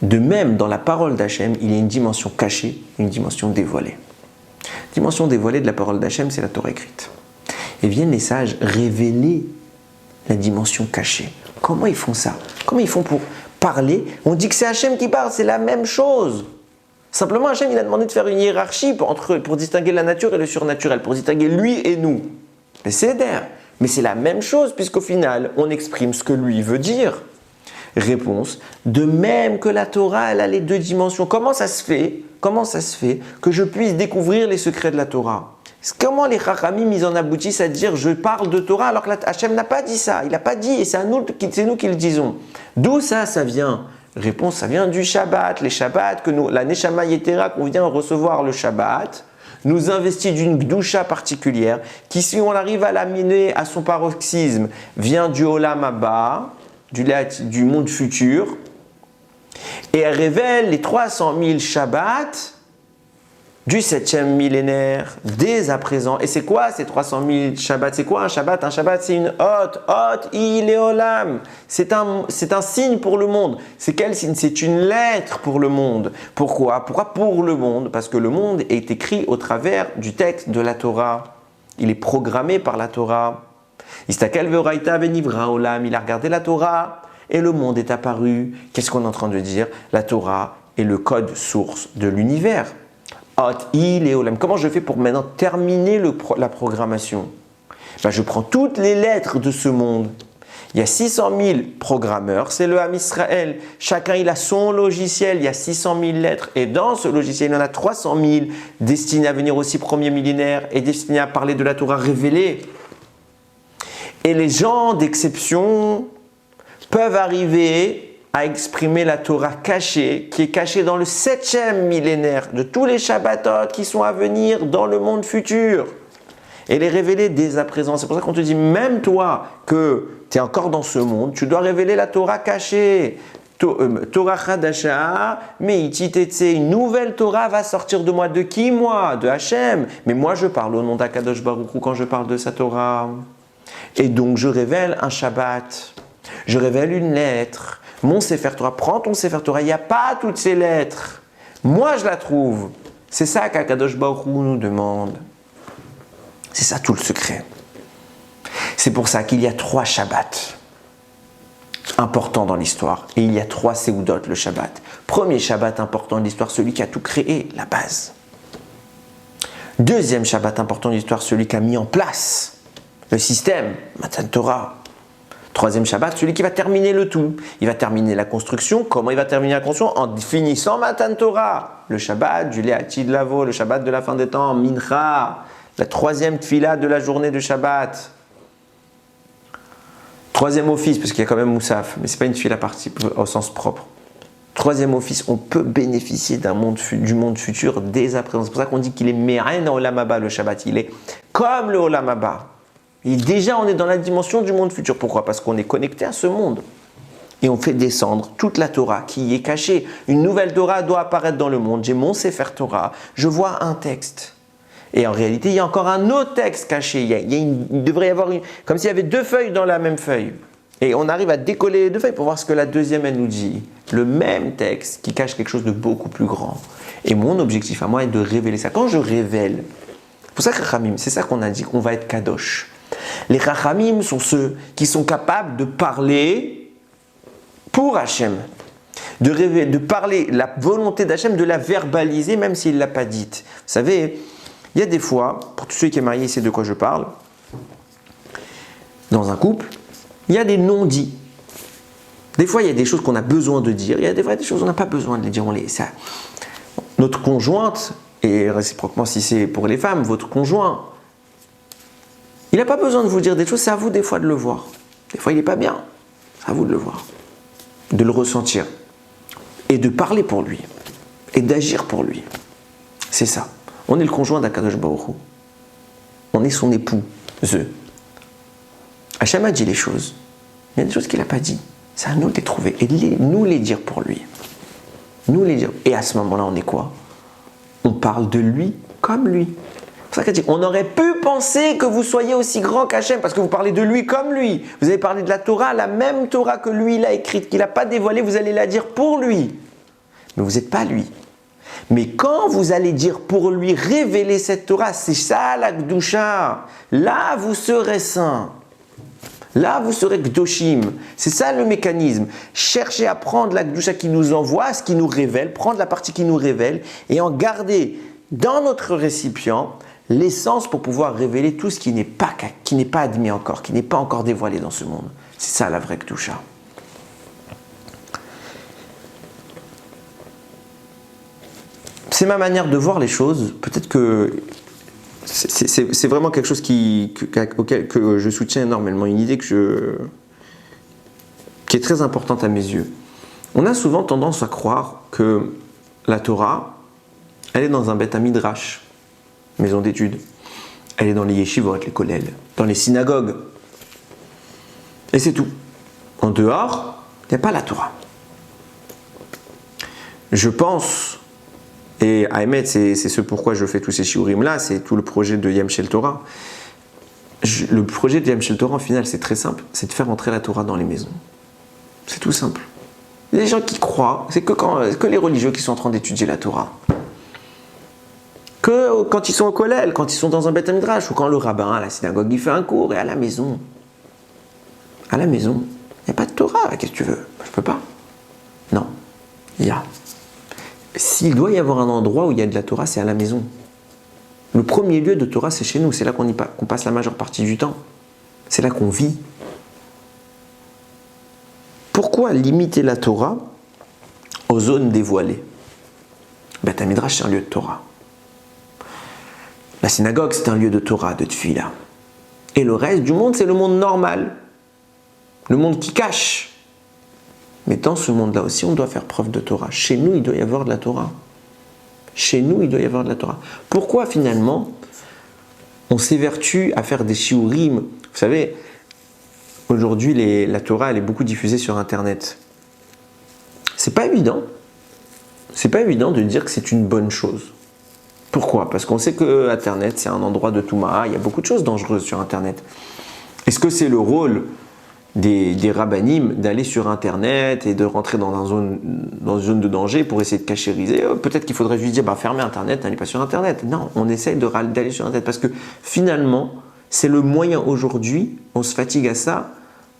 De même, dans la parole d'Hachem, il y a une dimension cachée, une dimension dévoilée. La dimension dévoilée de la parole d'Hachem, c'est la Torah écrite. Et viennent les sages révéler la dimension cachée. Comment ils font ça? Comment ils font pour parler? On dit que c'est Hachem qui parle, c'est la même chose. Simplement, Hachem, il a demandé de faire une hiérarchie pour distinguer la nature et le surnaturel, pour distinguer lui et nous. Mais c'est d'air. Mais c'est la même chose, puisqu'au final, on exprime ce que lui veut dire. Réponse, de même que la Torah, elle a les deux dimensions. Comment ça se fait que je puisse découvrir les secrets de la Torah? Comment les Chachamim, ils en aboutissent à dire je parle de Torah alors que Hachem n'a pas dit ça? Il n'a pas dit et c'est nous qui le disons. D'où ça vient? Réponse, ça vient du Shabbat. Les Shabbats, la Neshama Yetera qu'on vient recevoir le Shabbat, nous investit d'une gdusha particulière qui, si on arrive à l'amener à son paroxysme, vient du Olam Haba, du monde futur, et elle révèle les 300 000 Shabbats du 7e millénaire, dès à présent. Et c'est quoi ces 300 000 Shabbats? C'est quoi un Shabbat? Un Shabbat, c'est une hôte, il est olam. C'est un signe pour le monde. C'est quel signe? C'est une lettre pour le monde. Pourquoi? Pourquoi pour le monde? Parce que le monde est écrit au travers du texte de la Torah. Il est programmé par la Torah. Istakel ve'oraita ve'nivra olam. Il a regardé la Torah et le monde est apparu. Qu'est-ce qu'on est en train de dire? La Torah est le code source de l'univers. Il et Olam. Comment je fais pour maintenant terminer la programmation? Je prends toutes les lettres de ce monde. Il y a 600 000 programmeurs, c'est le Ham Israël. Chacun il a son logiciel, il y a 600 000 lettres. Et dans ce logiciel, il y en a 300 000 destinés à venir aussi premier millénaire et destinés à parler de la Torah révélée. Et les gens d'exception peuvent arriver à exprimer la Torah cachée, qui est cachée dans le 7e millénaire de tous les Shabbatot qui sont à venir dans le monde futur. Et les révéler dès à présent. C'est pour ça qu'on te dit, même toi, que tu es encore dans ce monde, tu dois révéler la Torah cachée. Torah Chadasha, Meiti Tetse, une nouvelle Torah va sortir de moi. De qui, moi? De Hachem. Mais moi, je parle au nom d'Akadosh Baruch Hu quand je parle de sa Torah. Et donc, je révèle un Shabbat. Je révèle une lettre. Mon Sefer Torah, prends ton Sefer Torah, il n'y a pas toutes ces lettres. Moi, je la trouve. C'est ça qu'Akadosh Baruch Hu nous demande. C'est ça tout le secret. C'est pour ça qu'il y a 3 Shabbats importants dans l'histoire. Et il y a 3 Seudot, le Shabbat. Premier Shabbat important de l'histoire, celui qui a tout créé, la base. Deuxième Shabbat important de l'histoire, celui qui a mis en place le système, Matan Torah. Troisième Shabbat, celui qui va terminer le tout. Il va terminer la construction. Comment il va terminer la construction? En finissant Matan Torah. Le Shabbat du Le'atid Lavo, le Shabbat de la fin des temps, Mincha, la 3e tfila de la journée de Shabbat. 3e office, parce qu'il y a quand même Moussaf, mais ce n'est pas une tfila au sens propre. 3e office, on peut bénéficier du monde futur dès à présent. C'est pour ça qu'on dit qu'il est Me'ain Olam Haba, le Shabbat. Il est comme le Olam Haba. Et déjà, on est dans la dimension du monde futur. Pourquoi? Parce qu'on est connecté à ce monde. Et on fait descendre toute la Torah qui y est cachée. Une nouvelle Torah doit apparaître dans le monde. J'ai mon Sefer Torah, je vois un texte. Et en réalité, il y a encore un autre texte caché. Il devrait y avoir comme s'il y avait 2 feuilles dans la même feuille. Et on arrive à décoller les 2 feuilles pour voir ce que la deuxième, elle nous dit. Le même texte qui cache quelque chose de beaucoup plus grand. Et mon objectif à moi est de révéler ça. Quand je révèle, c'est pour ça que Chachamim, c'est ça qu'on a dit, qu'on va être Kadosh. Les Chachamim sont ceux qui sont capables de parler pour Hachem, de parler la volonté d'Hachem, de la verbaliser même s'il ne l'a pas dite. Vous savez, il y a des fois, pour tous ceux qui sont mariés, c'est de quoi je parle, dans un couple, il y a des non-dits. Des fois, il y a des choses qu'on a besoin de dire, il y a des fois des choses qu'on n'a pas besoin de les dire. Notre conjointe, et réciproquement si c'est pour les femmes, votre conjoint, il n'a pas besoin de vous dire des choses, c'est à vous des fois de le voir. Des fois il n'est pas bien, c'est à vous de le voir, de le ressentir et de parler pour lui et d'agir pour lui. C'est ça. On est le conjoint d'Akadosh Baruch Hu. On est son époux, Hachem a dit les choses, mais il y a des choses qu'il n'a pas dit. C'est à nous de les trouver et nous les dire pour lui. Nous les dire. Et à ce moment-là, on est quoi? On parle de lui comme lui. C'est pour ça qu'elle dit, on aurait pu penser que vous soyez aussi grand qu'Hachem, parce que vous parlez de lui comme lui. Vous avez parlé de la Torah, la même Torah que lui, il a écrite, qu'il n'a pas dévoilée, vous allez la dire pour lui. Mais vous n'êtes pas lui. Mais quand vous allez dire pour lui, révéler cette Torah, c'est ça la Gdusha. Là, vous serez saint. Là, vous serez Gdoshim. C'est ça le mécanisme. Cherchez à prendre la Gdusha qui nous envoie, ce qui nous révèle, prendre la partie qui nous révèle, et en garder dans notre récipient l'essence pour pouvoir révéler tout ce qui n'est pas admis encore, qui n'est pas encore dévoilé dans ce monde. C'est ça la vraie Kedusha. C'est ma manière de voir les choses. Peut-être que c'est vraiment quelque chose auquel je soutiens énormément, une idée qui est très importante à mes yeux. On a souvent tendance à croire que la Torah, elle est dans un Beth Midrash. maison d'études. Elle est dans les yeshivot, les kollel, dans les synagogues. Et c'est tout. En dehors, il n'y a pas la Torah. Je pense, et Ahmed, c'est ce pourquoi je fais tous ces shiurim là, c'est tout le projet de Yem Shel Torah. Le projet de Yem Shel Torah, en final, c'est très simple, c'est de faire entrer la Torah dans les maisons. C'est tout simple. Les gens qui croient, c'est que les religieux qui sont en train d'étudier la Torah. Que quand ils sont au kollel, quand ils sont dans un Beth Midrash, ou quand le rabbin à la synagogue il fait un cours, et à la maison, il n'y a pas de Torah, qu'est-ce que tu veux? Je peux pas. Non, il y a. S'il doit y avoir un endroit où il y a de la Torah, c'est à la maison. Le premier lieu de Torah, c'est chez nous, c'est là qu'on passe la majeure partie du temps. C'est là qu'on vit. Pourquoi limiter la Torah aux zones dévoilées? Beth Midrash, c'est un lieu de Torah. La synagogue, c'est un lieu de Torah, de Tfila. Et le reste du monde, c'est le monde normal. Le monde qui cache. Mais dans ce monde-là aussi, on doit faire preuve de Torah. Chez nous, il doit y avoir de la Torah. Chez nous, il doit y avoir de la Torah. Pourquoi finalement, on s'évertue à faire des shiurim? Vous savez, aujourd'hui, la Torah, elle est beaucoup diffusée sur Internet. C'est pas évident. C'est pas évident de dire que c'est une bonne chose. Pourquoi? Parce qu'on sait que Internet, c'est un endroit de Toumaha. Il y a beaucoup de choses dangereuses sur Internet. Est-ce que c'est le rôle des rabbanim d'aller sur Internet et de rentrer dans une zone de danger pour essayer de cachériser? Peut-être qu'il faudrait juste dire fermez Internet, n'allez pas sur Internet. Non, on essaye d'aller sur Internet parce que finalement, c'est le moyen aujourd'hui, on se fatigue à ça,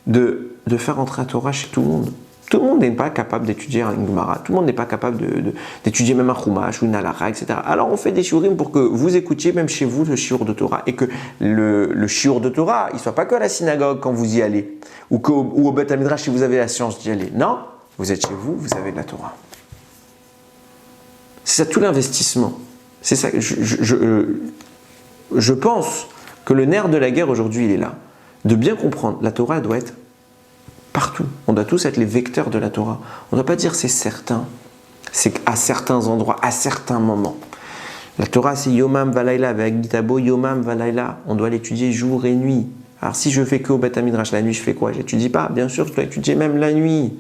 de faire entrer la Torah chez tout le monde. Tout le monde n'est pas capable d'étudier un Gemara, tout le monde n'est pas capable d'étudier même un Chumash ou une Halakha, etc. Alors on fait des shiurim pour que vous écoutiez même chez vous le shiur de Torah et que le shiur de Torah, il ne soit pas que à la synagogue quand vous y allez ou au Beth Midrash si vous avez la chance d'y aller. Non, vous êtes chez vous, vous avez de la Torah. C'est ça tout l'investissement. C'est ça. Je pense que le nerf de la guerre aujourd'hui, il est là. De bien comprendre, la Torah doit être partout. On doit tous être les vecteurs de la Torah. On ne doit pas dire c'est certain. C'est à certains endroits, à certains moments. La Torah, c'est Yomam Valaila, avec Gitabo Yomam Valaila. On doit l'étudier jour et nuit. Alors si je fais que au Beth Midrash, la nuit, je fais quoi? Je n'étudie pas. Bien sûr, je dois étudier même la nuit.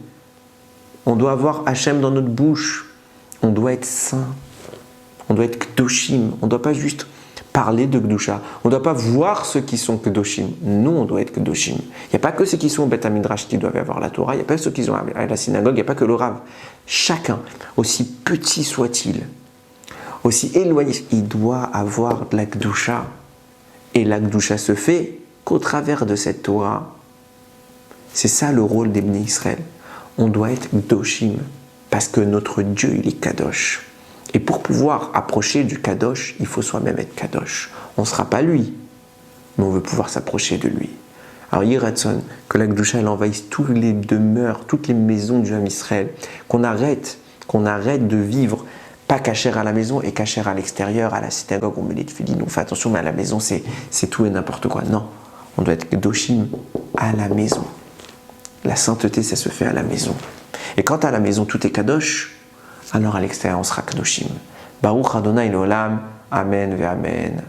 On doit avoir Hachem dans notre bouche. On doit être saint. On doit être Kdoshim. On ne doit pas juste parler de Gdusha. On ne doit pas voir ceux qui sont Kdoshim. Nous, on doit être Kdoshim. Il n'y a pas que ceux qui sont au Beth Midrash qui doivent avoir la Torah. Il n'y a pas ceux qui sont à la synagogue. Il n'y a pas que le Rav. Chacun, aussi petit soit-il, aussi éloigné, il doit avoir de la Gdusha. Et la Gdusha se fait qu'au travers de cette Torah. C'est ça le rôle des Bnei Israël. On doit être Kdoshim. Parce que notre Dieu, il est Kadosh. Et pour pouvoir approcher du Kadosh, il faut soi-même être Kadosh. On ne sera pas lui, mais on veut pouvoir s'approcher de lui. Alors Yiratson, que la Gdusha elle envahisse toutes les demeures, toutes les maisons du Ham Israël, qu'on arrête de vivre pas cachère à la maison et cachère à l'extérieur, à la synagogue, on met les tefillin, on fait attention, mais à la maison c'est tout et n'importe quoi. Non, on doit être Kedoshim à la maison. La sainteté, ça se fait à la maison. Et quand à la maison tout est Kadosh, alors à l'extérieur on sera Kedoshim. Baruch Adonai L'Olam, Amen ve Amen.